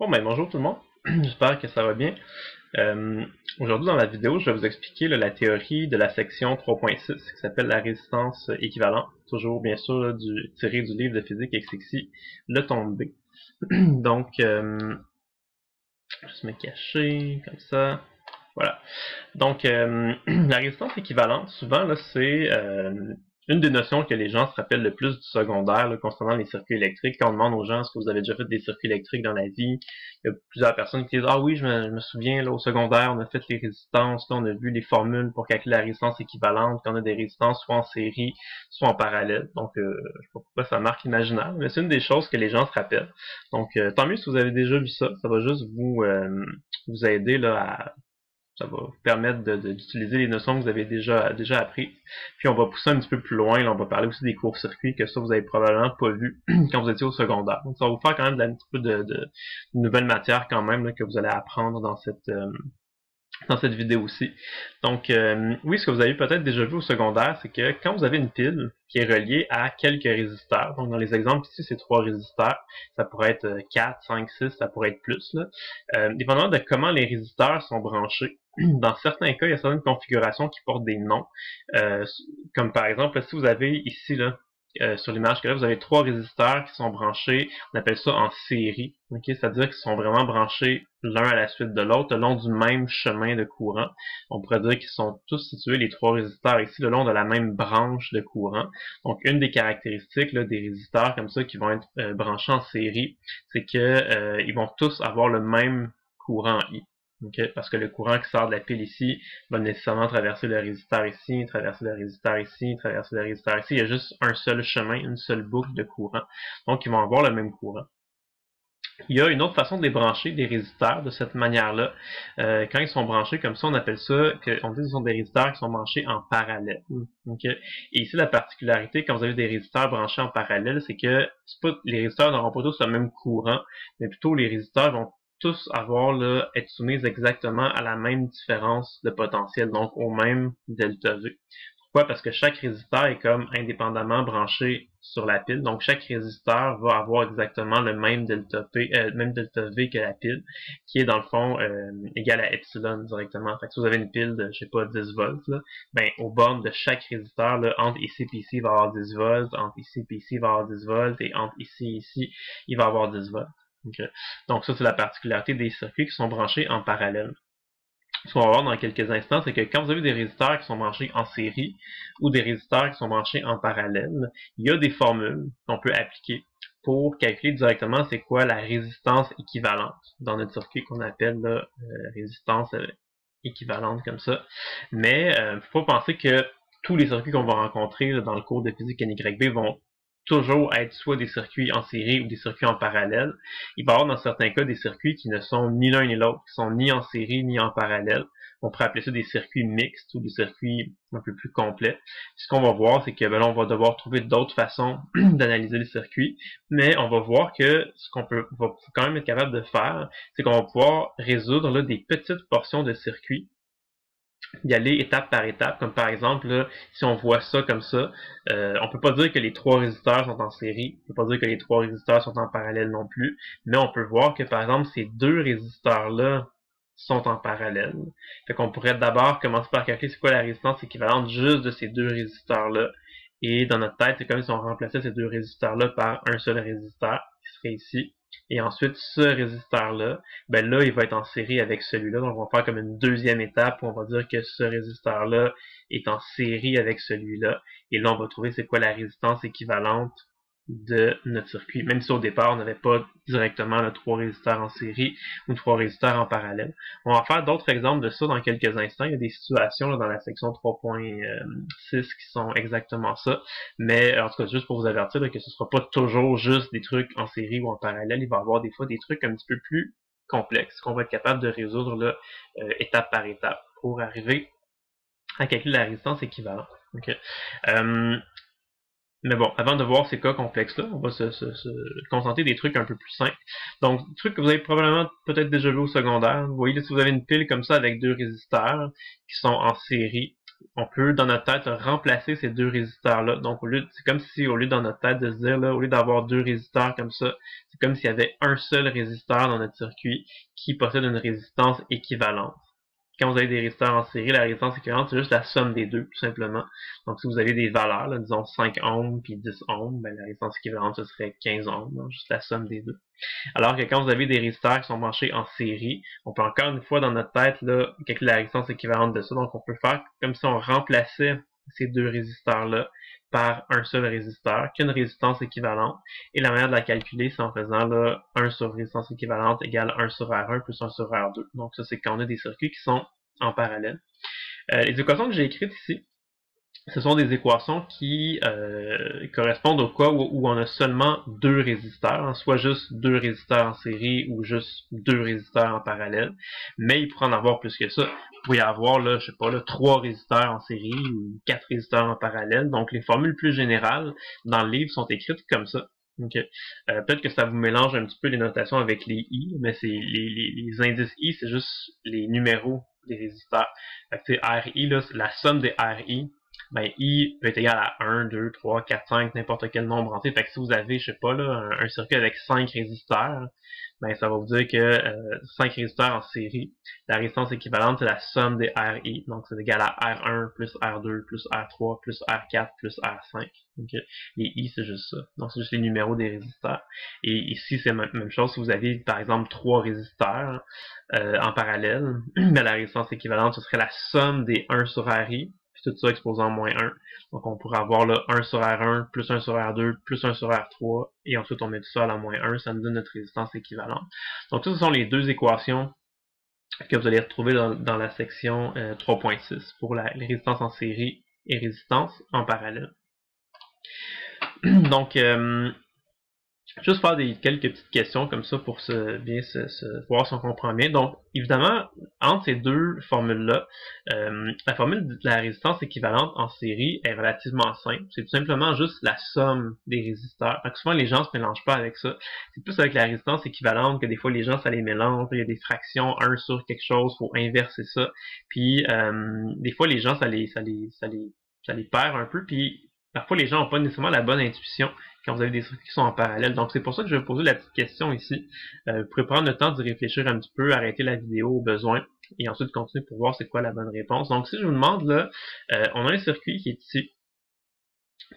Bon ben bonjour tout le monde, j'espère que ça va bien. Aujourd'hui dans la vidéo, je vais vous expliquer la théorie de la section 3.6 qui s'appelle la résistance équivalente, toujours bien sûr tiré du livre de physique XXI, le tome B. Donc, juste me cacher comme ça. Voilà. Donc, la résistance équivalente, souvent, là, c'est une des notions que les gens se rappellent le plus du secondaire là, concernant les circuits électriques. Quand on demande aux gens est-ce que vous avez déjà fait des circuits électriques dans la vie, il y a plusieurs personnes qui disent ah oui, je me souviens là au secondaire, on a fait les résistances, là, on a vu les formules pour calculer la résistance équivalente, qu'on a des résistances soit en série, soit en parallèle. Donc, je sais pas pourquoi ça marque imaginaire, mais c'est une des choses que les gens se rappellent. Donc, tant mieux si vous avez déjà vu ça. Ça va juste vous aider là à ça va vous permettre d'utiliser les notions que vous avez déjà apprises. Puis on va pousser un petit peu plus loin, là, on va parler aussi des courts-circuits, que ça vous avez probablement pas vu quand vous étiez au secondaire. Donc ça va vous faire quand même un petit peu de nouvelle matière quand même là, que vous allez apprendre dans cette vidéo aussi. Donc, oui, ce que vous avez peut-être déjà vu au secondaire, c'est que quand vous avez une pile qui est reliée à quelques résisteurs, donc dans les exemples ici, c'est 3 résisteurs, ça pourrait être 4, 5, 6, ça pourrait être plus, là. Dépendamment de comment les résisteurs sont branchés, dans certains cas, il y a certaines configurations qui portent des noms, euh, comme par exemple, si vous avez ici, là, sur l'image que là, vous avez 3 résisteurs qui sont branchés, on appelle ça en série, ok, c'est-à-dire qu'ils sont vraiment branchés l'un à la suite de l'autre, le long du même chemin de courant. On pourrait dire qu'ils sont tous situés, les 3 résisteurs ici, le long de la même branche de courant. Donc, une des caractéristiques là, des résisteurs comme ça qui vont être branchés en série, c'est que ils vont tous avoir le même courant I. Okay? Parce que le courant qui sort de la pile ici va nécessairement traverser le résisteur ici, traverser le résisteur ici, traverser le résisteur ici. Il y a juste un seul chemin, une seule boucle de courant. Donc, ils vont avoir le même courant. Il y a une autre façon de les brancher, des résisteurs, de cette manière-là. Quand ils sont branchés comme ça, on appelle ça, on dit que ce sont des résisteurs qui sont branchés en parallèle. Okay? Et ici, la particularité, quand vous avez des résisteurs branchés en parallèle, c'est que les résisteurs n'auront pas tous le même courant, mais plutôt les résisteurs vont tous avoir là, être soumis exactement à la même différence de potentiel, donc au même delta V. Pourquoi? Parce que chaque résisteur est comme indépendamment branché sur la pile. Donc, chaque résisteur va avoir exactement le même delta V que la pile, qui est dans le fond égal à epsilon directement. Fait que si vous avez une pile de, je sais pas, 10 volts, là, ben, au bord de chaque résisteur, là, entre ici et ici, il va y avoir 10 volts, entre ici et ici, il va y avoir 10 volts, et entre ici et ici, il va y avoir 10 volts. Okay. Donc, ça, c'est la particularité des circuits qui sont branchés en parallèle. Ce qu'on va voir dans quelques instants, c'est que quand vous avez des résisteurs qui sont branchés en série ou des résisteurs qui sont branchés en parallèle, il y a des formules qu'on peut appliquer pour calculer directement c'est quoi la résistance équivalente dans notre circuit qu'on appelle là, résistance équivalente comme ça. Mais faut pas penser que tous les circuits qu'on va rencontrer là, dans le cours de physique NYB vont toujours être soit des circuits en série ou des circuits en parallèle. Il va y avoir dans certains cas des circuits qui ne sont ni l'un ni l'autre, qui sont ni en série ni en parallèle. On pourrait appeler ça des circuits mixtes ou des circuits un peu plus complets. Ce qu'on va voir, c'est que là, on va devoir trouver d'autres façons d'analyser les circuits, mais on va voir que ce qu'on va quand même être capable de faire, c'est qu'on va pouvoir résoudre là, des petites portions de circuits, y aller étape par étape, comme par exemple, là, si on voit ça comme ça, on peut pas dire que les 3 résisteurs sont en série, on peut pas dire que les 3 résisteurs sont en parallèle non plus, mais on peut voir que par exemple, ces 2 résisteurs-là sont en parallèle. Fait qu'on pourrait d'abord commencer par calculer c'est quoi la résistance équivalente juste de ces 2 résisteurs-là, et dans notre tête, c'est comme si on remplaçait ces 2 résisteurs-là par un seul résisteur, qui serait ici. Et ensuite, ce résisteur-là, ben là, il va être en série avec celui-là. Donc, on va faire comme une deuxième étape où on va dire que ce résisteur-là est en série avec celui-là. Et là, on va trouver c'est quoi la résistance équivalente de notre circuit. Même si au départ, on n'avait pas directement le 3 résisteurs en série ou 3 résisteurs en parallèle. On va faire d'autres exemples de ça dans quelques instants. Il y a des situations là, dans la section 3.6 qui sont exactement ça. Mais en tout cas, juste pour vous avertir là, que ce ne sera pas toujours juste des trucs en série ou en parallèle. Il va y avoir des fois des trucs un petit peu plus complexes qu'on va être capable de résoudre là, étape par étape pour arriver à calculer la résistance équivalente. Okay. Mais bon, avant de voir ces cas complexes-là, on va se contenter des trucs un peu plus simples. Donc, des trucs que vous avez probablement peut-être déjà vu au secondaire. Vous voyez, là, si vous avez une pile comme ça avec 2 résisteurs qui sont en série, on peut dans notre tête remplacer ces deux résisteurs-là. Donc c'est comme si au lieu dans notre tête de se dire, là, au lieu d'avoir deux résisteurs comme ça, c'est comme s'il y avait un seul résisteur dans notre circuit qui possède une résistance équivalente. Quand vous avez des résisteurs en série, la résistance équivalente, c'est juste la somme des deux, tout simplement. Donc, si vous avez des valeurs, là, disons 5 ohms puis 10 ohms, ben, la résistance équivalente, ce serait 15 ohms, donc juste la somme des deux. Alors que quand vous avez des résisteurs qui sont branchés en série, on peut encore une fois dans notre tête là, calculer la résistance équivalente de ça. Donc, on peut faire comme si on remplaçait ces deux résisteurs-là par un seul résisteur, qui a une résistance équivalente. Et la manière de la calculer, c'est en faisant là 1 sur résistance équivalente égale 1 sur R1 plus 1 sur R2. Donc ça, c'est quand on a des circuits qui sont en parallèle. Les équations que j'ai écrites ici, ce sont des équations qui correspondent au cas où on a seulement deux résisteurs, hein, soit juste deux résisteurs en série ou juste deux résisteurs en parallèle. Mais il pourrait en avoir plus que ça. Il pourrait y avoir, là, je sais pas, là, 3 résisteurs en série ou 4 résisteurs en parallèle. Donc les formules plus générales dans le livre sont écrites comme ça. Okay. Peut-être que ça vous mélange un petit peu les notations avec les I, mais c'est les indices I, c'est juste les numéros des résisteurs. Fait que, RI, là, la somme des RI, ben, I peut être égal à 1, 2, 3, 4, 5, n'importe quel nombre entier. Fait que si vous avez, je sais pas, là, un circuit avec 5 résisteurs, ben, ça va vous dire que 5 résisteurs en série, la résistance équivalente, c'est la somme des RI. Donc, c'est égal à R1 plus R2 plus R3 plus R4 plus R5. Donc, les I, c'est juste ça. Donc, c'est juste les numéros des résisteurs. Et ici, c'est la même chose. Si vous avez, par exemple, 3 résisteurs en parallèle, ben, la résistance équivalente, ce serait la somme des 1 sur RI, puis tout ça exposé en moins 1. Donc, on pourrait avoir là 1 sur R1, plus 1 sur R2, plus 1 sur R3, et ensuite on met tout ça à la moins 1, ça nous donne notre résistance équivalente. Donc, ça, ce sont les deux équations que vous allez retrouver dans la section 3.6 pour les résistances en série et résistance en parallèle. Donc, juste faire quelques petites questions comme ça pour bien voir si on comprend bien. Donc, évidemment, entre ces deux formules-là, la formule de la résistance équivalente en série est relativement simple. C'est tout simplement juste la somme des résisteurs. Donc, souvent, les gens se mélangent pas avec ça. C'est plus avec la résistance équivalente que des fois, les gens, ça les mélange. Il y a des fractions, 1 sur quelque chose, faut inverser ça. Puis, des fois, les gens, ça les perd un peu. Puis, parfois, les gens n'ont pas nécessairement la bonne intuition quand vous avez des circuits qui sont en parallèle. Donc, c'est pour ça que je vais poser la petite question ici. Vous pouvez prendre le temps d'y réfléchir un petit peu, arrêter la vidéo au besoin, et ensuite continuer pour voir c'est quoi la bonne réponse. Donc, si je vous demande, là, on a un circuit qui est ici,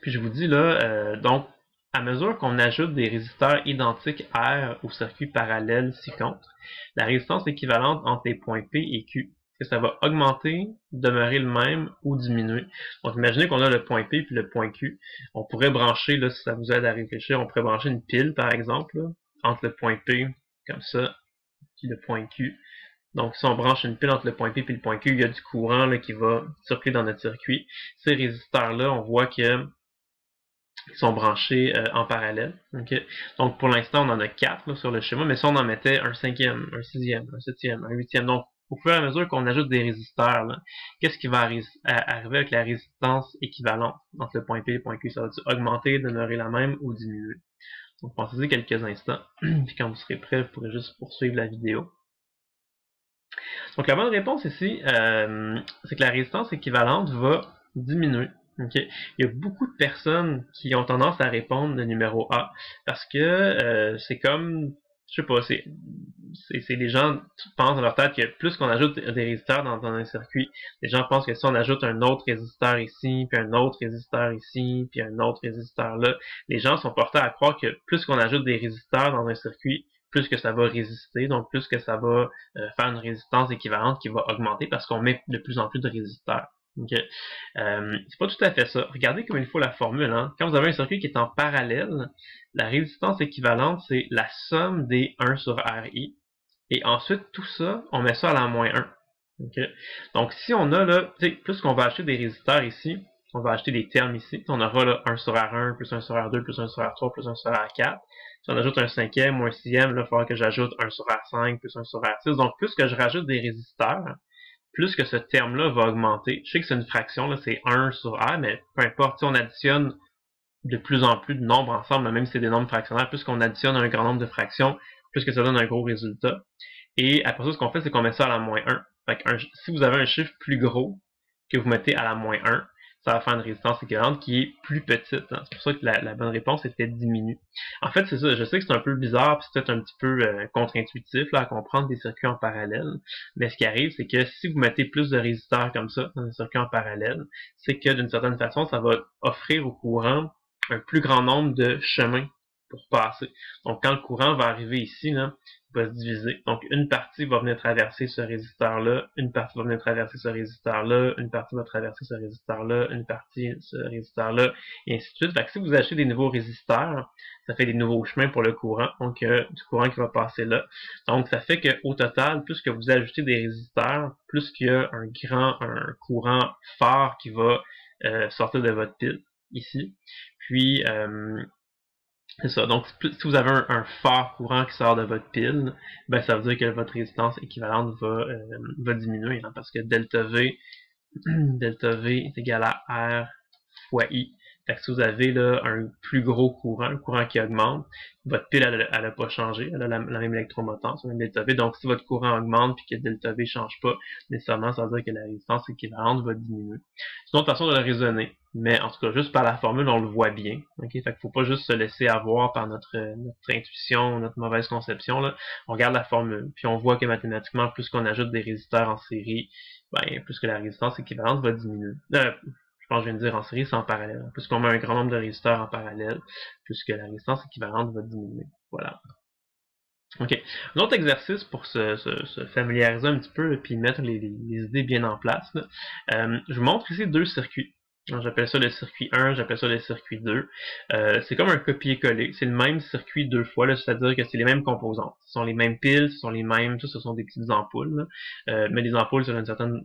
puis je vous dis, là, donc, à mesure qu'on ajoute des résisteurs identiques R au circuit parallèle ci-contre, la résistance équivalente entre les points P et Q, que ça va augmenter, demeurer le même ou diminuer. Donc, imaginez qu'on a le point P puis le point Q. On pourrait brancher, là, si ça vous aide à réfléchir, on pourrait brancher une pile, par exemple, là, entre le point P, comme ça, puis le point Q. Donc, si on branche une pile entre le point P et le point Q, il y a du courant là, qui va circuler dans notre circuit. Ces résisteurs-là, on voit que ils sont branchés en parallèle. Okay? Donc, pour l'instant, on en a 4 là, sur le schéma, mais si on en mettait un 5e, un 6e, un 7e, un 8e, donc au fur et à mesure qu'on ajoute des résisteurs, qu'est-ce qui va arriver avec la résistance équivalente entre le point P et le point Q? Ça va-tu augmenter, demeurer la même ou diminuer? Donc, pensez-y quelques instants. Puis quand vous serez prêt, vous pourrez juste poursuivre la vidéo. Donc, la bonne réponse ici, c'est que la résistance équivalente va diminuer. Okay. Il y a beaucoup de personnes qui ont tendance à répondre le numéro A parce que c'est comme, je sais pas, c'est les gens pensent dans leur tête que plus qu'on ajoute des résisteurs dans un circuit, les gens pensent que si on ajoute un autre résisteur ici, puis un autre résisteur ici, puis un autre résisteur là, les gens sont portés à croire que plus qu'on ajoute des résisteurs dans un circuit, plus que ça va résister, donc plus que ça va faire une résistance équivalente qui va augmenter parce qu'on met de plus en plus de résisteurs. Okay. C'est pas tout à fait ça. Regardez comme il faut la formule. Hein. Quand vous avez un circuit qui est en parallèle, la résistance équivalente, c'est la somme des 1 sur RI. Et ensuite, tout ça, on met ça à la moins 1. Okay. Donc, si on a là, plus qu'on va acheter des résisteurs ici, on va acheter des termes ici. On aura là 1 sur R1, plus 1 sur R2, plus 1 sur R3, plus 1 sur R4. Si on ajoute un 5e ou un 6e, là, il va falloir que j'ajoute 1 sur R5, plus 1 sur R6. Donc, plus que je rajoute des résisteurs, plus que ce terme-là va augmenter. Je sais que c'est une fraction, là, c'est 1 sur R, mais peu importe, si on additionne de plus en plus de nombres ensemble, même si c'est des nombres fractionnaires, plus qu'on additionne un grand nombre de fractions, plus que ça donne un gros résultat. Et après ça, ce qu'on fait, c'est qu'on met ça à la moins 1. Fait que si vous avez un chiffre plus gros que vous mettez à la -1, ça va faire une résistance équivalente qui est plus petite. Hein. C'est pour ça que la bonne réponse était diminue. En fait, c'est ça. Je sais que c'est un peu bizarre, puis c'est peut-être un petit peu contre-intuitif là, à comprendre des circuits en parallèle. Mais ce qui arrive, c'est que si vous mettez plus de résisteurs comme ça dans un circuit en parallèle, c'est que d'une certaine façon, ça va offrir au courant un plus grand nombre de chemins pour passer. Donc, quand le courant va arriver ici, là, il va se diviser. Donc, une partie va venir traverser ce résisteur-là, une partie va venir traverser ce résisteur-là, une partie va traverser ce résisteur-là, une partie ce résisteur-là, et ainsi de suite. Fait que si vous achetez des nouveaux résisteurs, ça fait des nouveaux chemins pour le courant, donc du courant qui va passer là. Donc, ça fait qu'au total, plus que vous ajoutez des résisteurs, plus qu'il y a un courant fort qui va sortir de votre pile, ici. Puis, c'est ça. Donc, si vous avez un fort courant qui sort de votre pile, ben ça veut dire que votre résistance équivalente va diminuer, hein, parce que delta V est égal à R fois I. Fait que si vous avez là un plus gros courant, un courant qui augmente, votre pile, elle a pas changé, elle a la même électromotance, le même delta V. Donc, si votre courant augmente et que delta V change pas, nécessairement, ça veut dire que la résistance équivalente va diminuer. C'est une autre façon de le raisonner. Mais en tout cas, juste par la formule, on le voit bien. Okay? Fait qu'il faut pas juste se laisser avoir par notre intuition, notre mauvaise conception. Là. On regarde la formule, puis on voit que mathématiquement, plus qu'on ajoute des résisteurs en série, ben, plus que la résistance équivalente va diminuer. Je pense que je viens de dire en série, c'est en parallèle. Plus qu'on met un grand nombre de résisteurs en parallèle, plus que la résistance équivalente va diminuer. Voilà. OK. Un autre exercice pour se familiariser un petit peu et mettre les idées bien en place. Je vous montre ici deux circuits. J'appelle ça le circuit 1, j'appelle ça le circuit 2. C'est comme un copier-coller. C'est le même circuit deux fois, c'est-à-dire que c'est les mêmes composantes. Ce sont les mêmes piles, ce sont les mêmes, ce sont des petites ampoules. Mais les ampoules sur une certaine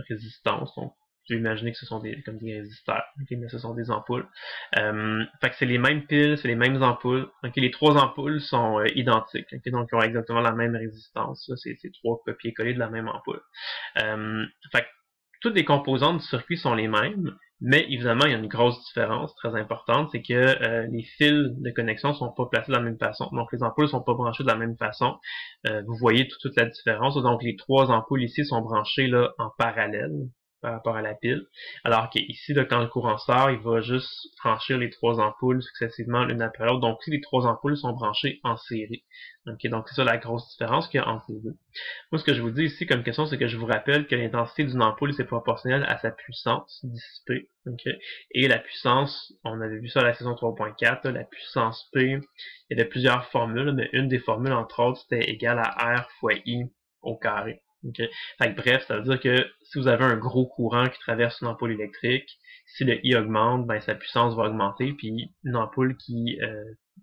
résistance. Donc, je vais imaginer que ce sont comme des résisteurs, okay, mais ce sont des ampoules. Fait que c'est les mêmes piles, c'est les mêmes ampoules. Okay, les trois ampoules sont identiques, okay, donc ils ont exactement la même résistance. C'est trois copier-coller de la même ampoule. Fait que toutes les composantes du circuit sont les mêmes, mais évidemment, il y a une grosse différence très importante, c'est que les fils de connexion sont pas placés de la même façon. Donc, les ampoules sont pas branchées de la même façon. Vous voyez toute la différence. Donc, les trois ampoules ici sont branchées là en parallèle par rapport à la pile. Alors qu'ici, quand le courant sort, il va juste franchir les trois ampoules successivement l'une après l'autre. Donc ici, les trois ampoules sont branchées en série. Okay, donc c'est ça la grosse différence qu'il y a entre les deux. Moi, ce que je vous dis ici comme question, c'est que je vous rappelle que l'intensité d'une ampoule, c'est proportionnel à sa puissance dissipée. Okay? Et la puissance, on avait vu ça à la saison 3.4, la puissance P, il y avait plusieurs formules, mais une des formules, entre autres, c'était égal à R fois I au carré. Okay? Fait que, bref, ça veut dire que si vous avez un gros courant qui traverse une ampoule électrique, si le I augmente, ben sa puissance va augmenter, puis une ampoule qui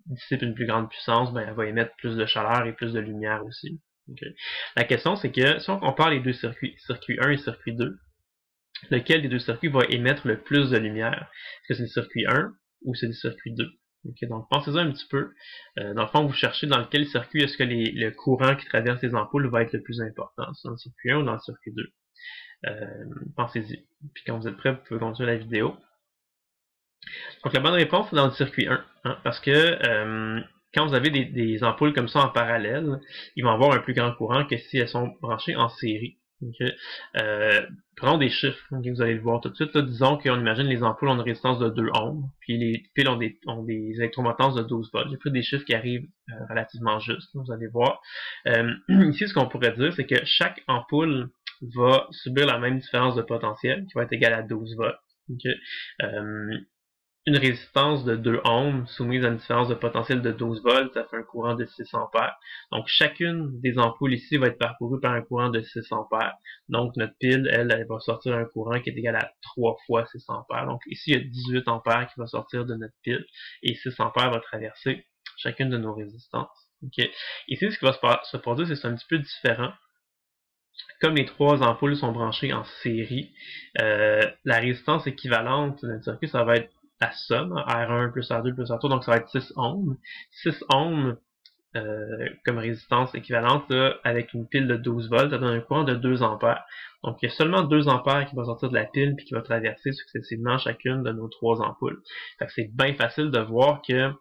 dissipe une plus grande puissance, ben elle va émettre plus de chaleur et plus de lumière aussi. Okay? La question, c'est que si on compare les deux circuits, circuit 1 et circuit 2, lequel des deux circuits va émettre le plus de lumière? Est-ce que c'est le circuit 1 ou c'est le circuit 2? Okay, donc pensez-en un petit peu. Dans le fond, vous cherchez dans quel circuit est-ce que le courant qui traverse les ampoules va être le plus important. C'est dans le circuit 1 ou dans le circuit 2. Pensez-y. Puis quand vous êtes prêts, vous pouvez continuer la vidéo. Donc la bonne réponse est dans le circuit 1. Hein, parce que quand vous avez des ampoules comme ça en parallèle, ils vont avoir un plus grand courant que si elles sont branchées en série. Okay. Prenons des chiffres, okay, vous allez le voir tout de suite. Là, disons qu'on imagine les ampoules ont une résistance de 2 ohms, puis les piles ont des électromotances de 12 volts. J'ai pris des chiffres qui arrivent relativement justes, vous allez voir. Ici, ce qu'on pourrait dire, c'est que chaque ampoule va subir la même différence de potentiel, qui va être égale à 12 volts. Okay. Une résistance de 2 ohms soumise à une différence de potentiel de 12 volts, ça fait un courant de 6 ampères. Donc, chacune des ampoules ici va être parcourue par un courant de 6 ampères. Donc, notre pile, elle va sortir un courant qui est égal à 3 fois 6 ampères. Donc, ici, il y a 18 ampères qui va sortir de notre pile et 6 ampères va traverser chacune de nos résistances. Okay. Ici, ce qui va se produire, c'est un petit peu différent. Comme les trois ampoules sont branchées en série, la résistance équivalente d'un circuit, ça va être la somme, R1 plus R2 plus R3, donc ça va être 6 ohms. 6 ohms comme résistance équivalente là, avec une pile de 12 volts, ça donne un courant de 2 ampères. Donc il y a seulement 2 ampères qui vont sortir de la pile puis qui va traverser successivement chacune de nos trois ampoules. Fait que c'est bien facile de voir que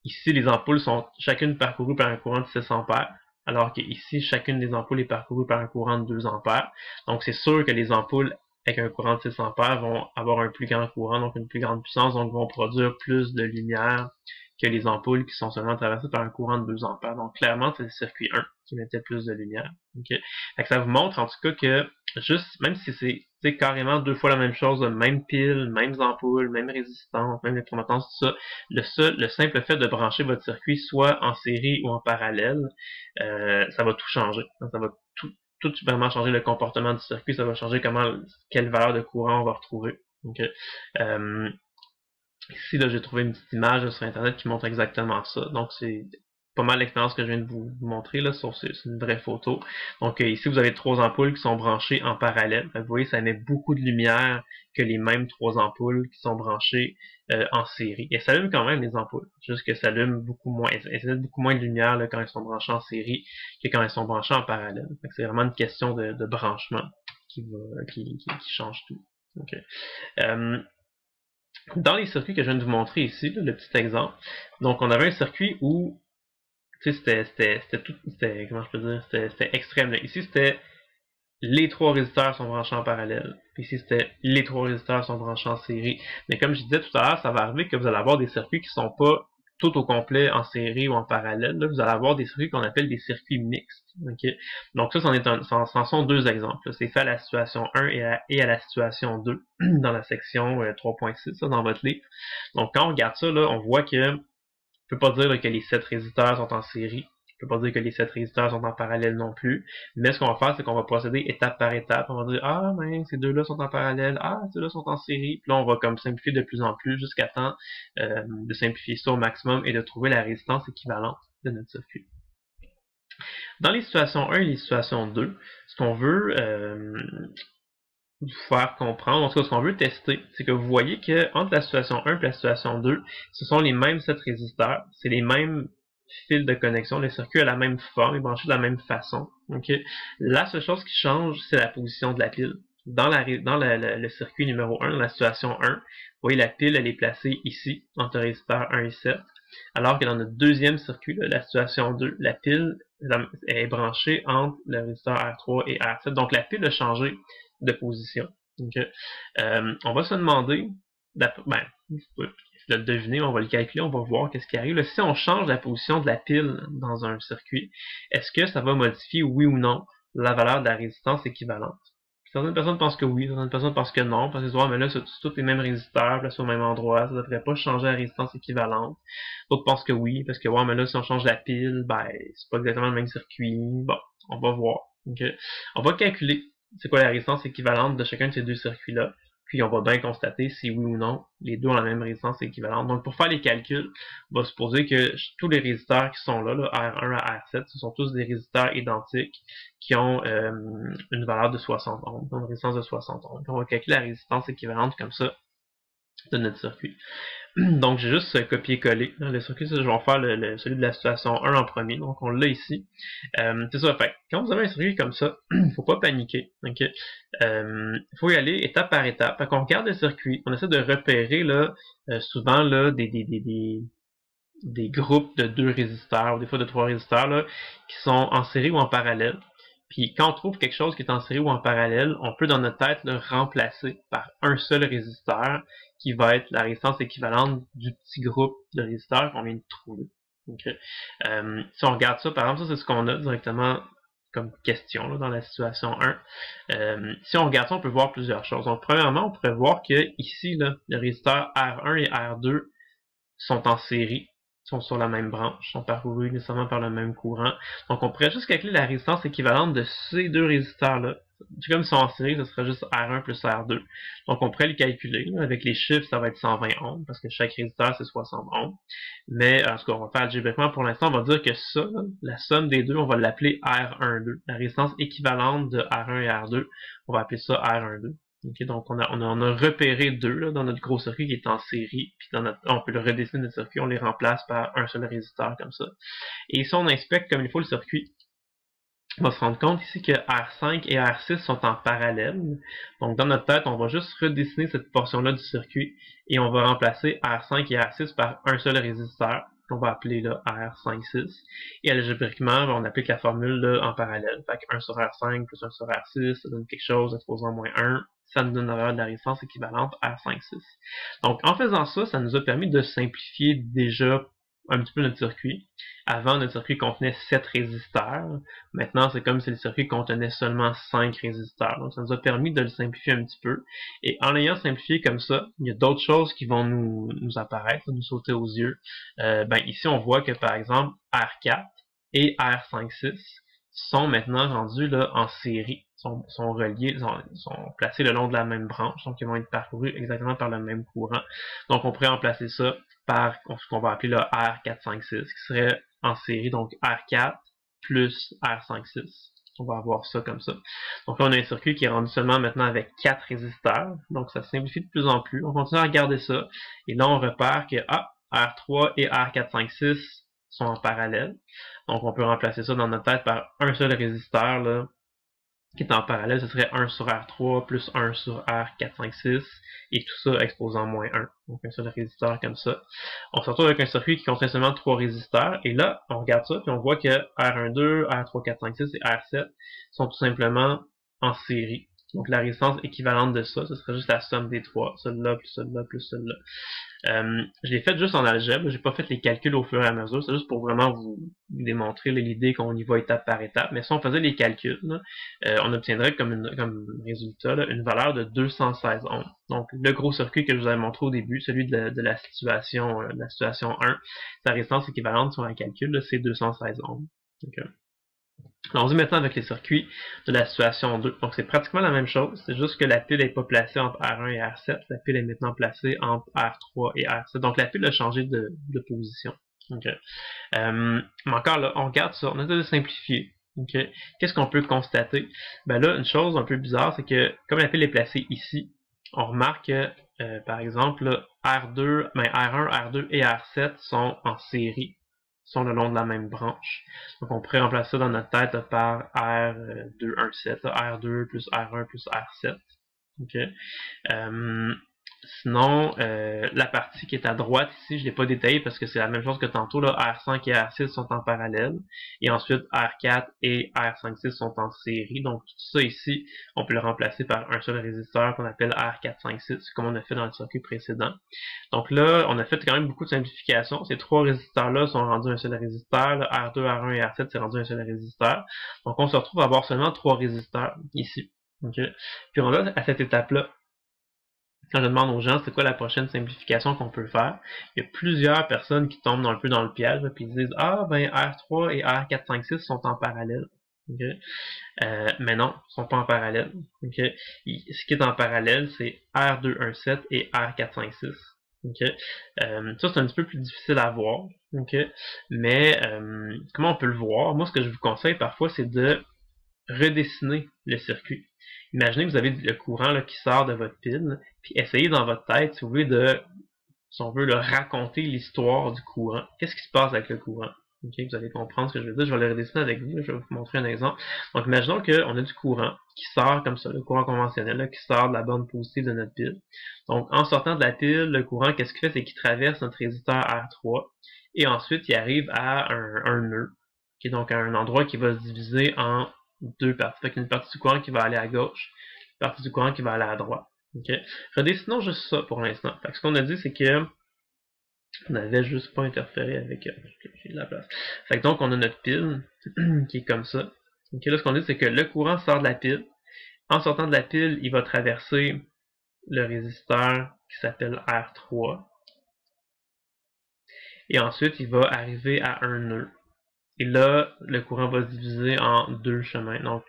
ici les ampoules sont chacune parcourues par un courant de 6 ampères. Alors qu'ici, chacune des ampoules est parcourue par un courant de 2 ampères. Donc c'est sûr que les ampoules avec un courant de 6 ampères vont avoir un plus grand courant, donc une plus grande puissance, donc vont produire plus de lumière que les ampoules qui sont seulement traversées par un courant de 2 ampères. Donc clairement, c'est le circuit 1 qui mettait plus de lumière. Okay? Fait que ça vous montre en tout cas que juste, même si c'est carrément 2 fois la même chose, même pile, mêmes ampoules, même résistance, même électromontance, tout ça, le simple fait de brancher votre circuit soit en série ou en parallèle, ça va tout changer. Ça va tout vraiment changer le comportement du circuit, ça va changer quelle valeur de courant on va retrouver. Donc, ici, là, j'ai trouvé une petite image sur Internet qui montre exactement ça. Donc, c'est pas mal l'expérience que je viens de vous montrer, là, c'est une vraie photo. Donc, ici, vous avez 3 ampoules qui sont branchées en parallèle. Vous voyez, ça émet beaucoup de lumière que les mêmes 3 ampoules qui sont branchées en série. Et ça allume quand même les ampoules, juste que ça allume beaucoup moins, elles émettent beaucoup moins de lumière là, quand elles sont branchées en série que quand elles sont branchées en parallèle. C'est vraiment une question de branchement qui change tout. Okay. Dans les circuits que je viens de vous montrer ici, là, le petit exemple, donc on avait un circuit où, tu sais, comment je peux dire, c'était extrême. Là. Ici, c'était les 3 résisteurs sont branchés en parallèle. Puis ici, c'était les 3 résisteurs sont branchés en série. Mais comme je disais tout à l'heure, ça va arriver que vous allez avoir des circuits qui sont pas tout au complet en série ou en parallèle. Là, vous allez avoir des circuits qu'on appelle des circuits mixtes. Okay? Donc ça, c'en sont 2 exemples. C'est fait à la situation 1 et à la situation 2 dans la section 3.6 dans votre livre. Donc quand on regarde ça, là, on voit que je peux pas dire là, que les 7 résisteurs sont en série. Je peux pas dire que les 7 résisteurs sont en parallèle non plus. Mais ce qu'on va faire, c'est qu'on va procéder étape par étape. On va dire, ah, ben, ces deux-là sont en parallèle. Ah, ceux-là sont en série. Puis là, on va comme simplifier de plus en plus jusqu'à temps de simplifier ça au maximum et de trouver la résistance équivalente de notre circuit. Dans les situations 1 et les situations 2, ce qu'on veut vous faire comprendre, en tout cas ce qu'on veut tester, c'est que vous voyez que entre la situation 1 et la situation 2, ce sont les mêmes 7 résisteurs, c'est les mêmes fils de connexion, le circuit a la même forme, est branché de la même façon. Okay? La seule chose qui change, c'est la position de la pile. Dans le circuit numéro 1, dans la situation 1, vous voyez la pile, elle est placée ici, entre le résisteur 1 et 7, alors que dans notre deuxième circuit, là, la situation 2, la pile est branchée entre le résisteur R3 et R7, donc la pile a changé de position. Okay. On va se demander, le deviner, on va le calculer, on va voir qu'est-ce qui arrive. Là, si on change la position de la pile dans un circuit, est-ce que ça va modifier, oui ou non, la valeur de la résistance équivalente? Certaines personnes pensent que oui, certaines personnes pensent que non, parce qu'ils disent, mais là, c'est tous les mêmes résisteurs, placés au même endroit, ça ne devrait pas changer la résistance équivalente. D'autres pensent que oui, parce que, mais là, si on change la pile, c'est pas exactement le même circuit. Bon, on va voir. Okay. On va calculer c'est quoi la résistance équivalente de chacun de ces 2 circuits-là. Puis on va bien constater si oui ou non, les deux ont la même résistance équivalente. Donc pour faire les calculs, on va supposer que tous les résisteurs qui sont là, R1 à R7, ce sont tous des résisteurs identiques qui ont une valeur de 60 ohms, une résistance de 60 ohms. On va calculer la résistance équivalente comme ça de notre circuit. Donc, j'ai juste copié-collé le circuit. Je vais en faire celui de la situation 1 en premier. Donc, on l'a ici. C'est ça. Fait quand vous avez un circuit comme ça, il ne faut pas paniquer. Okay? Faut y aller étape par étape. Fait qu'on regarde le circuit. On essaie de repérer là, souvent là, des groupes de 2 résisteurs, ou des fois de 3 résisteurs, là, qui sont en série ou en parallèle. Puis quand on trouve quelque chose qui est en série ou en parallèle, on peut dans notre tête le remplacer par un seul résisteur qui va être la résistance équivalente du petit groupe de résisteurs qu'on vient de trouver. Okay. Si on regarde ça, par exemple, ça c'est ce qu'on a directement comme question là, dans la situation 1. Si on regarde ça, on peut voir plusieurs choses. Donc premièrement, on pourrait voir que ici, là, les résisteurs R1 et R2 sont en série, sont sur la même branche, sont parcourus nécessairement par le même courant. Donc on pourrait juste calculer la résistance équivalente de ces 2 résisteurs-là. Comme ils sont en série, ce serait juste R1 plus R2. Donc on pourrait les calculer. Avec les chiffres, ça va être 120 ohms, parce que chaque résisteur, c'est 60 ohms. Mais en tout cas, on va faire algébriquement pour l'instant, on va dire que ça, là, la somme des deux, on va l'appeler R12. La résistance équivalente de R1 et R2, on va appeler ça R12. Okay, donc on a repéré 2 là, dans notre gros circuit qui est en série, puis on peut le redessiner notre circuit, on les remplace par un seul résisteur comme ça. Et si on inspecte comme il faut le circuit, on va se rendre compte ici que R5 et R6 sont en parallèle. Donc dans notre tête, on va juste redessiner cette portion-là du circuit et on va remplacer R5 et R6 par un seul résisteur qu'on va appeler là, R5,6. Et algébriquement, on applique la formule là, en parallèle. Fait que 1 sur R5 plus 1 sur R6, ça donne quelque chose, exposant moins 1. ça nous donne la valeur de la résistance équivalente R5,6. Donc, en faisant ça, ça nous a permis de simplifier déjà un petit peu notre circuit. Avant, notre circuit contenait 7 résisteurs. Maintenant, c'est comme si le circuit contenait seulement 5 résisteurs. Donc, ça nous a permis de le simplifier un petit peu. Et en l'ayant simplifié comme ça, il y a d'autres choses qui vont nous apparaître, nous sauter aux yeux. Ici, on voit que, par exemple, R4 et R5,6 sont maintenant rendus là, en série, sont reliés, sont placés le long de la même branche, donc ils vont être parcourus exactement par le même courant. Donc, on pourrait remplacer ça par ce qu'on va appeler le R456, qui serait en série, donc R4 plus R56. On va avoir ça comme ça. Donc là, on a un circuit qui est rendu seulement maintenant avec 4 résisteurs, donc ça simplifie de plus en plus. On continue à regarder ça, et là, on repère que R3 et R456 sont en parallèle. Donc, on peut remplacer ça dans notre tête par un seul résisteur, là, qui est en parallèle, ce serait 1 sur R3 plus 1 sur R456, et tout ça exposant moins 1. Donc un seul résisteur comme ça. On se retrouve avec un circuit qui contient seulement 3 résisteurs, et là, on regarde ça, puis on voit que R12, R3, 4, 5, 6 et R7 sont tout simplement en série. Donc la résistance équivalente de ça, ce serait juste la somme des trois, celle-là, plus celle-là, plus celle-là. Je l'ai fait juste en algèbre, j'ai pas fait les calculs au fur et à mesure, c'est juste pour vraiment vous démontrer l'idée qu'on y va étape par étape. Mais si on faisait les calculs, là, on obtiendrait comme résultat là, une valeur de 216 ohms. Donc le gros circuit que je vous avais montré au début, celui de la situation 1, sa résistance équivalente sur un calcul, c'est 216 ohms. Okay. Alors, on dit maintenant avec les circuits de la situation 2. Donc, c'est pratiquement la même chose. C'est juste que la pile n'est pas placée entre R1 et R7. La pile est maintenant placée entre R3 et R7. Donc, la pile a changé de position. Okay. Mais encore là, on regarde ça. On essaie de simplifier. Okay. Qu'est-ce qu'on peut constater? Ben là, une chose un peu bizarre, c'est que comme la pile est placée ici, on remarque que, par exemple, là, R1, R2 et R7 sont en série, sont le long de la même branche. Donc on pourrait remplacer ça dans notre tête par R217, R2 plus R1 plus R7. Okay. Sinon, la partie qui est à droite ici, je ne l'ai pas détaillée parce que c'est la même chose que tantôt. Là, R5 et R6 sont en parallèle. Et ensuite, R4 et R56 sont en série. Donc, tout ça ici, on peut le remplacer par un seul résisteur qu'on appelle R456, comme on a fait dans le circuit précédent. Donc là, on a fait quand même beaucoup de simplifications. Ces trois résisteurs-là sont rendus un seul résisteur. Là, R2, R1 et R7, c'est rendu un seul résisteur. Donc, on se retrouve à avoir seulement 3 résisteurs ici. Okay. Puis on a à cette étape-là, quand je demande aux gens c'est quoi la prochaine simplification qu'on peut faire, il y a plusieurs personnes qui tombent un peu dans le piège, puis ils disent R3 et R456 sont en parallèle. Okay. Mais non, ils sont pas en parallèle. Okay. Ce qui est en parallèle, c'est R217 et R456. Okay. Ça, c'est un petit peu plus difficile à voir. Okay. Mais comment on peut le voir? Moi, ce que je vous conseille parfois, c'est de redessiner le circuit. Imaginez que vous avez le courant là, qui sort de votre pile, puis essayez dans votre tête, si vous voulez, si on veut, raconter l'histoire du courant. Qu'est-ce qui se passe avec le courant? Okay, vous allez comprendre ce que je veux dire. Je vais le redessiner avec vous. Je vais vous montrer un exemple. Donc, imaginons qu'on a du courant qui sort comme ça, le courant conventionnel, là, qui sort de la borne positive de notre pile. Donc, en sortant de la pile, le courant, qu'est-ce qu'il fait? C'est qu'il traverse notre résisteur R3 et ensuite, il arrive à un nœud, qui est donc un endroit qui va se diviser en deux parties. Fait qu'une partie du courant qui va aller à gauche, une partie du courant qui va aller à droite. Okay. Redessinons juste ça pour l'instant. Ce qu'on a dit, c'est que on n'avait juste pas interféré avec la place. Fait que donc, on a notre pile qui est comme ça. Okay, là, ce qu'on dit, c'est que le courant sort de la pile. En sortant de la pile, il va traverser le résisteur qui s'appelle R3. Et ensuite, il va arriver à un nœud. Et là, le courant va se diviser en deux chemins, donc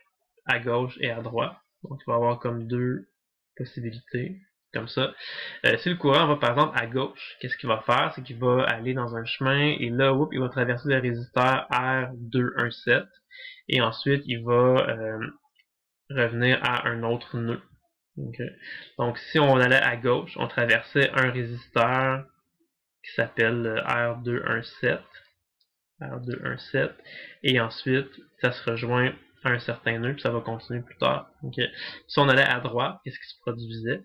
à gauche et à droite. Donc, il va y avoir comme deux possibilités, comme ça. Si le courant va par exemple à gauche, qu'est-ce qu'il va faire? C'est qu'il va aller dans un chemin et là, il va traverser le résisteur R217 et ensuite, il va revenir à un autre nœud. Okay. Donc, si on allait à gauche, on traversait un résisteur qui s'appelle R217. R217 et ensuite ça se rejoint à un certain nœud puis ça va continuer plus tard. Okay. Si on allait à droite, qu'est-ce qui se produisait?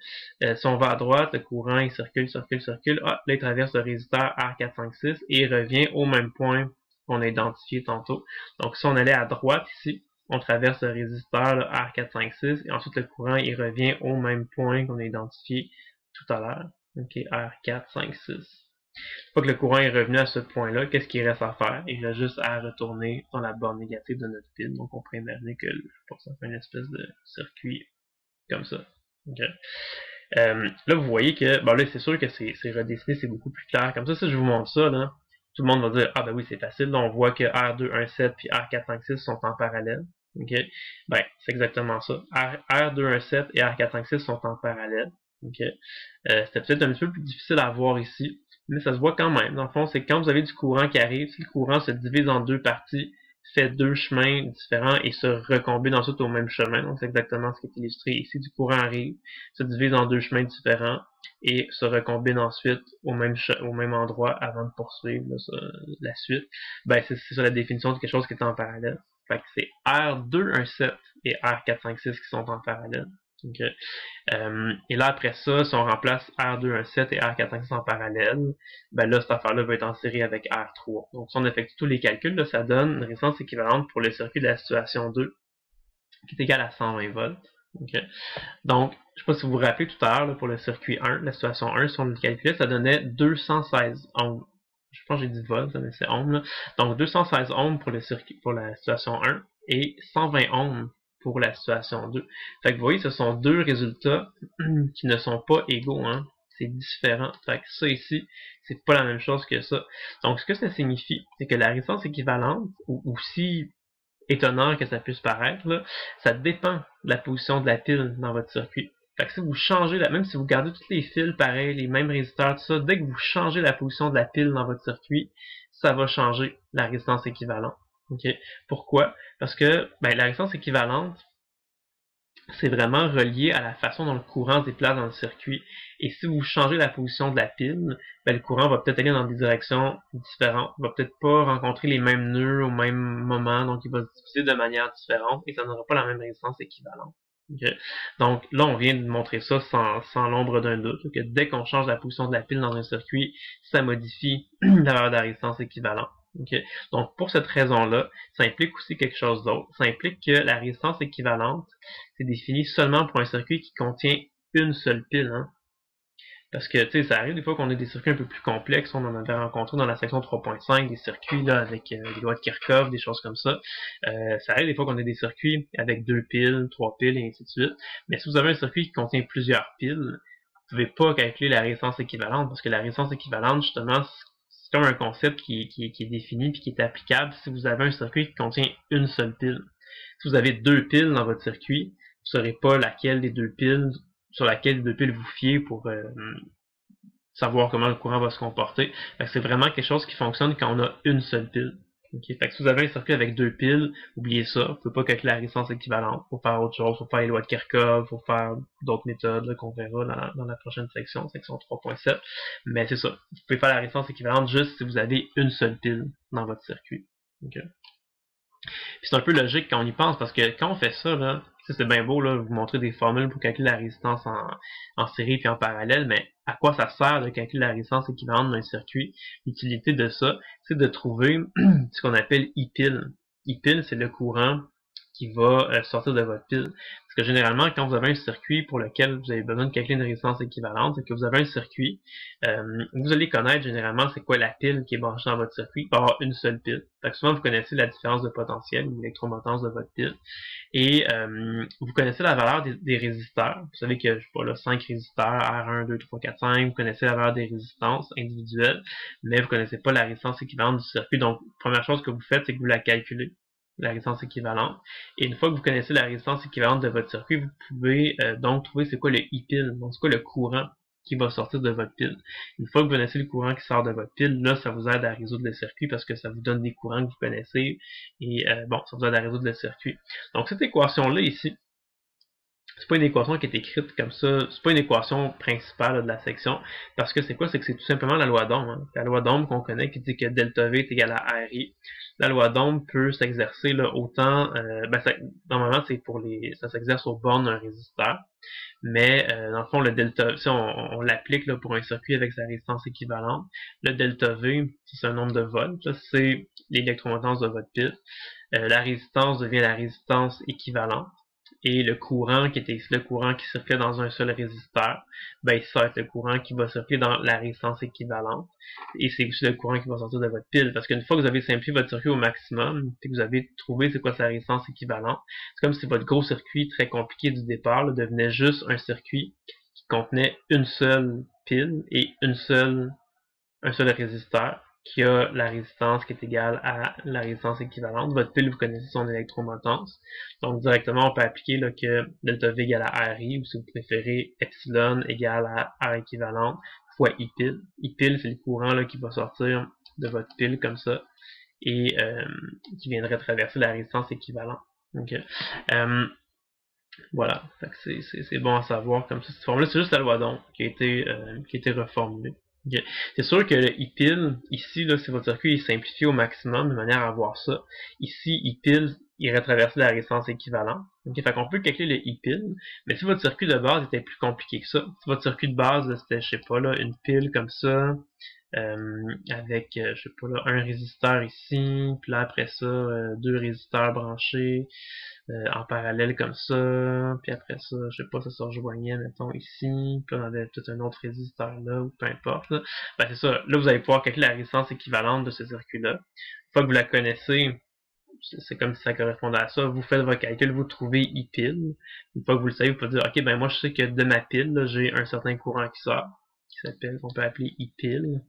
Si on va à droite, le courant il circule, là il traverse le résisteur R456 et il revient au même point qu'on a identifié tantôt. Donc si on allait à droite ici, on traverse le résisteur là, R456 et ensuite le courant il revient au même point qu'on a identifié tout à l'heure. Ok, R456. Une fois que le courant est revenu à ce point-là, qu'est-ce qu'il reste à faire? Il reste juste à retourner dans la borne négative de notre pile. Donc on pourrait imaginer que ça fait une espèce de circuit comme ça. Okay. Là, vous voyez que, bon là, c'est sûr que c'est redessiné, c'est beaucoup plus clair. Comme ça, si je vous montre ça, là, tout le monde va dire, ah ben oui, c'est facile. Là, on voit que R217 puis R456 sont en parallèle. Ok, ben, c'est exactement ça. R217 et R456 sont en parallèle. Ok, c'était peut-être un petit peu plus difficile à voir ici, mais ça se voit quand même. Dans le fond, c'est quand vous avez du courant qui arrive, si le courant se divise en deux parties, fait deux chemins différents et se recombine ensuite au même chemin. Donc, c'est exactement ce qui est illustré ici. Du courant arrive, se divise en deux chemins différents et se recombine ensuite au même endroit avant de poursuivre là, la suite. Ben, c'est ça la définition de quelque chose qui est en parallèle. Fait que c'est R217 et R456 qui sont en parallèle. Okay. Et là, après ça, si on remplace R217 et R456 en parallèle, ben là, cette affaire-là va être en série avec R3. Donc, si on effectue tous les calculs, là, ça donne une résistance équivalente pour le circuit de la situation 2, qui est égale à 120 volts. Okay. Donc, je ne sais pas si vous vous rappelez tout à l'heure, pour le circuit 1, la situation 1, si on le calculait, ça donnait 216 ohms. Je pense que j'ai dit volts, mais c'est ohms. Là. Donc, 216 ohms pour le circuit, pour la situation 1 et 120 ohms pour la situation 2. Fait que vous voyez, ce sont deux résultats qui ne sont pas égaux, hein. C'est différent. Fait que ça ici, c'est pas la même chose que ça. Donc, ce que ça signifie, c'est que la résistance équivalente, ou aussi étonnant que ça puisse paraître, là, ça dépend de la position de la pile dans votre circuit. Fait que si vous changez, même si vous gardez tous les fils pareils, les mêmes résisteurs, tout ça, dès que vous changez la position de la pile dans votre circuit, ça va changer la résistance équivalente. Okay. Pourquoi? Parce que ben, la résistance équivalente, c'est vraiment relié à la façon dont le courant se déplace dans le circuit. Et si vous changez la position de la pile, ben, le courant va peut-être aller dans des directions différentes. Il va peut-être pas rencontrer les mêmes nœuds au même moment, donc il va se diffuser de manière différente et ça n'aura pas la même résistance équivalente. Okay. Donc là, on vient de montrer ça sans l'ombre d'un doute, que dès qu'on change la position de la pile dans un circuit, ça modifie la valeur de la résistance équivalente. Okay. Donc pour cette raison-là, ça implique aussi quelque chose d'autre. Ça implique que la résistance équivalente, c'est défini seulement pour un circuit qui contient une seule pile. Hein. Parce que, tu sais, ça arrive des fois qu'on a des circuits un peu plus complexes. On en avait rencontré dans la section 3.5, des circuits là avec des lois de Kirchhoff, des choses comme ça. Ça arrive des fois qu'on a des circuits avec 2 piles, 3 piles, et ainsi de suite. Mais si vous avez un circuit qui contient plusieurs piles, vous pouvez pas calculer la résistance équivalente, parce que la résistance équivalente, justement, c'est comme un concept qui est défini et qui est applicable si vous avez un circuit qui contient une seule pile. Si vous avez 2 piles dans votre circuit, vous ne saurez pas laquelle des 2 piles sur laquelle les 2 piles vous fiez pour savoir comment le courant va se comporter. C'est vraiment quelque chose qui fonctionne quand on a une seule pile. Okay. Fait que si vous avez un circuit avec 2 piles, oubliez ça, vous ne pouvez pas calculer la résistance équivalente. Il faut faire autre chose, il faut faire les lois de Kirchhoff, il faut faire d'autres méthodes qu'on verra dans la prochaine section 3.7. Mais c'est ça, vous pouvez faire la résistance équivalente juste si vous avez une seule pile dans votre circuit. Okay. C'est un peu logique quand on y pense, parce que quand on fait ça, là, c'est bien beau là, vous montrer des formules pour calculer la résistance en série puis en parallèle, mais à quoi ça sert de calculer la résistance équivalente d'un circuit? L'utilité de ça, c'est de trouver ce qu'on appelle I-pile. I-pile, c'est le courant qui va sortir de votre pile. Parce que généralement, quand vous avez un circuit pour lequel vous avez besoin de calculer une résistance équivalente, c'est que vous avez un circuit, vous allez connaître généralement c'est quoi la pile qui est branchée dans votre circuit. Il peut y avoir une seule pile. Fait que souvent, vous connaissez la différence de potentiel ou l'électromotance de votre pile. Et vous connaissez la valeur des résisteurs. Vous savez que, je sais pas là, 5 résisteurs, R1, 2, 3, 4, 5. Vous connaissez la valeur des résistances individuelles, mais vous connaissez pas la résistance équivalente du circuit. Donc, première chose que vous faites, c'est que vous la calculez, la résistance équivalente. Et une fois que vous connaissez la résistance équivalente de votre circuit, vous pouvez donc trouver c'est quoi le I-pile, donc c'est quoi le courant qui va sortir de votre pile. Une fois que vous connaissez le courant qui sort de votre pile, là, ça vous aide à résoudre le circuit parce que ça vous donne des courants que vous connaissez et bon, ça vous aide à résoudre le circuit. Donc cette équation-là ici, c'est pas une équation qui est écrite comme ça, c'est pas une équation principale là, de la section, parce que c'est quoi? C'est que c'est tout simplement la loi d'Ohm. Hein. La loi d'Ohm qu'on connaît qui dit que delta V est égal à RI. La loi d'Ohm peut s'exercer là, autant, normalement c'est pour ça s'exerce aux bornes d'un résisteur, mais dans le fond le delta, si on l'applique là, pour un circuit avec sa résistance équivalente, le delta V, c'est un nombre de volts, c'est l'électromotance de votre pile. la résistance devient la résistance équivalente. Et le courant qui était ici, le courant qui circule dans un seul résisteur, ben ça va être le courant qui va circuler dans la résistance équivalente. Et c'est aussi le courant qui va sortir de votre pile. Parce qu'une fois que vous avez simplifié votre circuit au maximum, et que vous avez trouvé c'est quoi sa résistance équivalente, c'est comme si votre gros circuit très compliqué du départ là, devenait juste un circuit qui contenait une seule pile et un seul résisteur qui a la résistance qui est égale à la résistance équivalente. Votre pile, vous connaissez son électromotance. Donc, directement, on peut appliquer là, que delta V égale à RI, ou si vous préférez, epsilon égale à R équivalente fois I pile. I pile, c'est le courant là, qui va sortir de votre pile comme ça et qui viendrait traverser la résistance équivalente. Okay. Voilà, c'est bon à savoir comme ça. Cette forme-là, c'est juste la loi d'Ohm qui a été reformulée. Okay. C'est sûr que le I-pile, ici, là, si votre circuit est simplifié au maximum de manière à voir ça, ici, I-pile irait traverser la résistance équivalente. Okay. Fait qu'on peut calculer le I-pile, mais si votre circuit de base était plus compliqué que ça, si votre circuit de base, c'était, je sais pas, là, une pile comme ça, avec, je sais pas, là, un résisteur ici, puis là, après ça, deux résisteurs branchés, en parallèle comme ça, puis après ça, je sais pas, ça se rejoignait, mettons, ici, puis on avait peut-être un autre résisteur là, ou peu importe, là. Ben c'est ça, là vous allez pouvoir calculer la résistance équivalente de ce circuit-là. Une fois que vous la connaissez, c'est comme si ça correspondait à ça, vous faites votre calcul, vous trouvez I pile. Une fois que vous le savez, vous pouvez dire, ok, ben moi je sais que de ma pile, j'ai un certain courant qui sort, qu'on peut appeler I pile.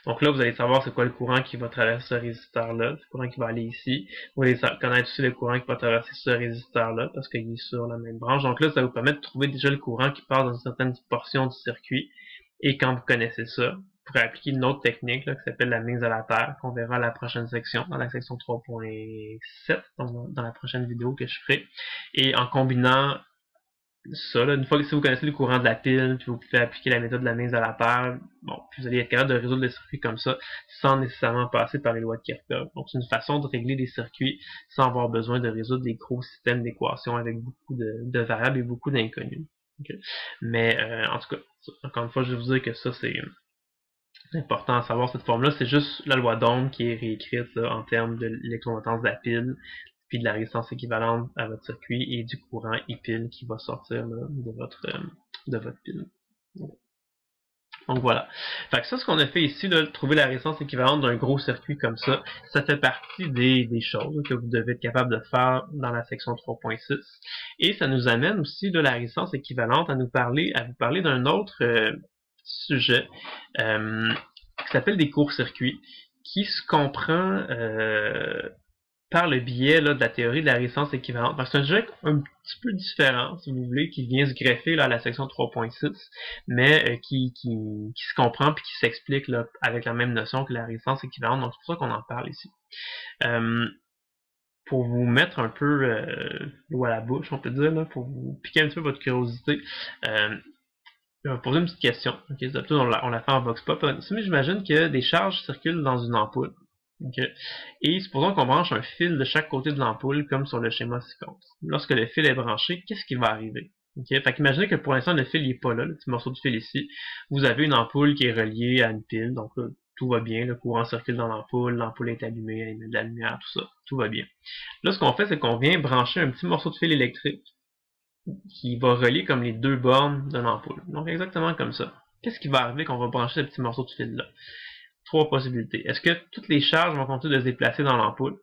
Donc là, vous allez savoir c'est quoi le courant qui va traverser ce résisteur-là, le courant qui va aller ici. Vous allez connaître aussi le courant qui va traverser ce résisteur-là, parce qu'il est sur la même branche. Donc là, ça va vous permettre de trouver déjà le courant qui passe dans une certaine portion du circuit. Et quand vous connaissez ça, vous pourrez appliquer une autre technique là, qui s'appelle la mise à la terre, qu'on verra à la prochaine section, dans la section 3.7, dans la prochaine vidéo que je ferai. Et en combinant ça, là, une fois que si vous connaissez le courant de la pile, puis vous pouvez appliquer la méthode de la mise à la terre, bon, puis vous allez être capable de résoudre le circuit comme ça, sans nécessairement passer par les lois de Kirchhoff. Donc c'est une façon de régler des circuits sans avoir besoin de résoudre des gros systèmes d'équations avec beaucoup de variables et beaucoup d'inconnus. Okay. Mais en tout cas, encore une fois, je vais vous dire que ça c'est important à savoir cette forme-là, c'est juste la loi d'Ohm qui est réécrite là, en termes de l'électromotance de la pile, puis de la résistance équivalente à votre circuit et du courant I-pile qui va sortir là, de votre pile. Donc voilà. Fait que ça, ce qu'on a fait ici, là, trouver la résistance équivalente d'un gros circuit comme ça, ça fait partie des choses que vous devez être capable de faire dans la section 3.6. Et ça nous amène aussi de la résistance équivalente à vous parler d'un autre sujet qui s'appelle des courts-circuits, qui se comprend par le biais là, de la théorie de la résistance équivalente. Parce que c'est un sujet un petit peu différent, si vous voulez, qui vient se greffer là, à la section 3.6, mais qui se comprend puis qui s'explique là, avec la même notion que la résistance équivalente. Donc c'est pour ça qu'on en parle ici. Pour vous mettre un peu l'eau à la bouche, on peut dire, là, pour vous piquer un petit peu votre curiosité, je vais vous poser une petite question. Okay, on l'a fait en vox pop. J'imagine que des charges circulent dans une ampoule. Okay. Et supposons qu'on branche un fil de chaque côté de l'ampoule, comme sur le schéma ci-contre. Lorsque le fil est branché, qu'est-ce qui va arriver? Okay. Fait qu'imaginez que pour l'instant, le fil n'est pas là, le petit morceau de fil ici. Vous avez une ampoule qui est reliée à une pile, donc là, tout va bien, le courant circule dans l'ampoule est allumée, elle émet de la lumière, tout ça, tout va bien. Là, ce qu'on fait, c'est qu'on vient brancher un petit morceau de fil électrique qui va relier comme les deux bornes de l'ampoule. Donc exactement comme ça. Qu'est-ce qui va arriver quand on va brancher ce petit morceau de fil là? Trois possibilités. Est-ce que toutes les charges vont continuer de se déplacer dans l'ampoule?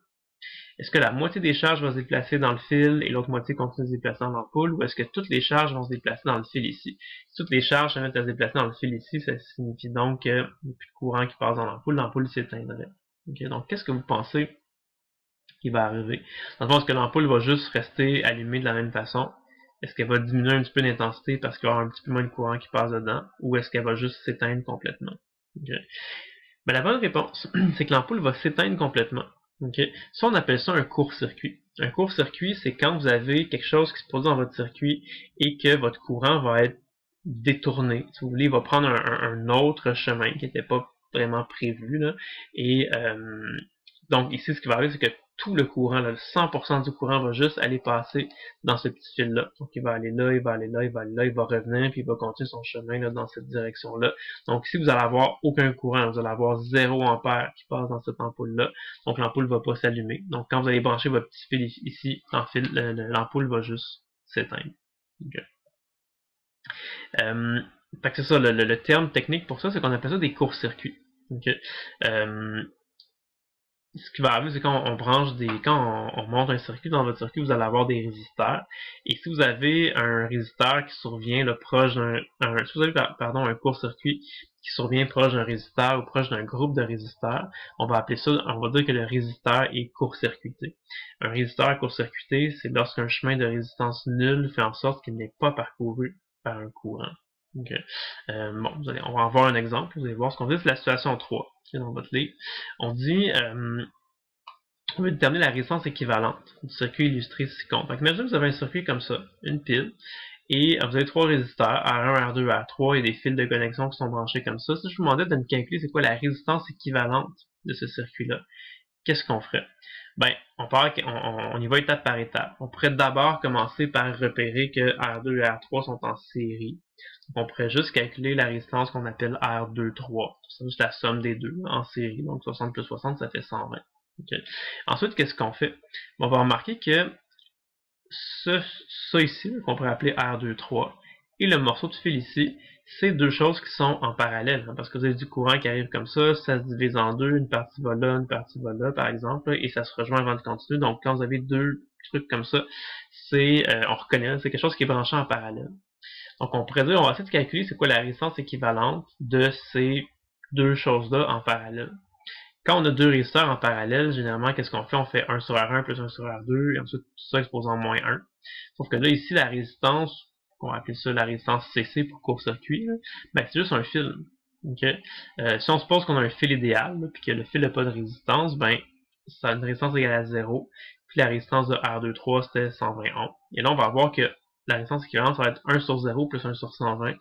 Est-ce que la moitié des charges va se déplacer dans le fil et l'autre moitié continue de se déplacer dans l'ampoule? Ou est-ce que toutes les charges vont se déplacer dans le fil ici? Si toutes les charges se mettent à se déplacer dans le fil ici, ça signifie donc qu'il n'y a plus de courant qui passe dans l'ampoule s'éteindrait. Okay, donc qu'est-ce que vous pensez qui va arriver? Dans le fond, est-ce que l'ampoule va juste rester allumée de la même façon? Est-ce qu'elle va diminuer un petit peu d'intensité parce qu'il y aura un petit peu moins de courant qui passe dedans? Ou est-ce qu'elle va juste s'éteindre complètement? Okay. Ben, la bonne réponse, c'est que l'ampoule va s'éteindre complètement. Okay? Ça, on appelle ça un court-circuit. Un court-circuit, c'est quand vous avez quelque chose qui se produit dans votre circuit et que votre courant va être détourné. Si vous voulez, il va prendre un autre chemin qui n'était pas vraiment prévu. Là. Et donc ici, ce qui va arriver, c'est que tout le courant, là, le 100% du courant va juste aller passer dans ce petit fil-là. Donc il va aller là, il va aller là, il va aller là, il va revenir, puis il va continuer son chemin là, dans cette direction-là. Donc ici, vous allez avoir aucun courant, vous allez avoir 0 ampère qui passe dans cette ampoule-là. Donc l'ampoule ne va pas s'allumer. Donc quand vous allez brancher votre petit fil ici, l'ampoule va juste s'éteindre. Okay. Fait que c'est ça, le terme technique pour ça, c'est qu'on appelle ça des courts-circuits. Okay. Ce qui va arriver, c'est quand on branche quand on monte un circuit, dans votre circuit, vous allez avoir des résisteurs. Et si vous avez un résisteur qui survient là, proche si vous avez, pardon, un court-circuit qui survient proche d'un résisteur ou proche d'un groupe de résisteurs, on va appeler ça, on va dire que le résisteur est court-circuité. Un résisteur court-circuité, c'est lorsqu'un chemin de résistance nulle fait en sorte qu'il n'est pas parcouru par un courant. Okay. Bon, on va en voir un exemple. Vous allez voir ce qu'on dit, c'est la situation 3. C'est dans votre livre. On dit, on veut déterminer la résistance équivalente du circuit illustré ci-contre. Donc, imaginez que vous avez un circuit comme ça, une pile, et vous avez 3 résisteurs, R1, R2, R3, et des fils de connexion qui sont branchés comme ça. Si je vous demandais de me calculer c'est quoi la résistance équivalente de ce circuit-là, qu'est-ce qu'on ferait? Ben, on y va étape par étape. On pourrait d'abord commencer par repérer que R2 et R3 sont en série. Donc, on pourrait juste calculer la résistance qu'on appelle R2-3. C'est juste la somme des deux en série. Donc 60 plus 60, ça fait 120. Okay. Ensuite, qu'est-ce qu'on fait? On va remarquer que ça ici, qu'on pourrait appeler R2-3, et le morceau de fil ici, c'est deux choses qui sont en parallèle, hein, parce que vous avez du courant qui arrive comme ça se divise en deux, une partie va là, une partie va là, par exemple, et ça se rejoint avant de continuer. Donc, quand vous avez deux trucs comme ça, on reconnaît, c'est quelque chose qui est branché en parallèle. Donc, on pourrait dire, on va essayer de calculer c'est quoi la résistance équivalente de ces deux choses-là en parallèle. Quand on a deux résisteurs en parallèle, généralement, qu'est-ce qu'on fait? On fait 1 sur R1 plus 1 sur R2, et ensuite tout ça exposé en moins 1. Sauf que là, ici, la résistance, on va appeler ça la résistance CC pour court-circuit, ben, c'est juste un fil. Okay? Si on suppose qu'on a un fil idéal, puis que le fil n'a pas de résistance, ben, ça a une résistance égale à 0, puis la résistance de R23, c'était 120 ohms. Et là, on va voir que la résistance équivalente, ça va être 1 sur 0 plus 1 sur 120.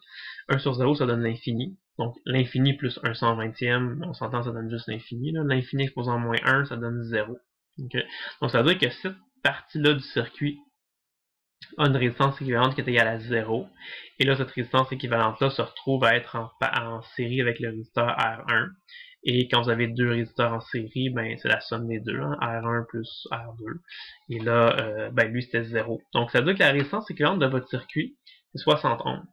1 sur 0, ça donne l'infini. Donc, l'infini plus 1 120e, on s'entend, ça donne juste l'infini. L'infini exposé en moins 1, ça donne 0. Okay? Donc, ça veut dire que cette partie-là du circuit a une résistance équivalente qui est égale à 0. Et là, cette résistance équivalente-là se retrouve à être en série avec le résisteur R1. Et quand vous avez deux résisteurs en série, ben c'est la somme des deux, hein, R1 plus R2. Et là, ben lui c'était 0. Donc ça veut dire que la résistance équivalente de votre circuit, c'est 60 ohms.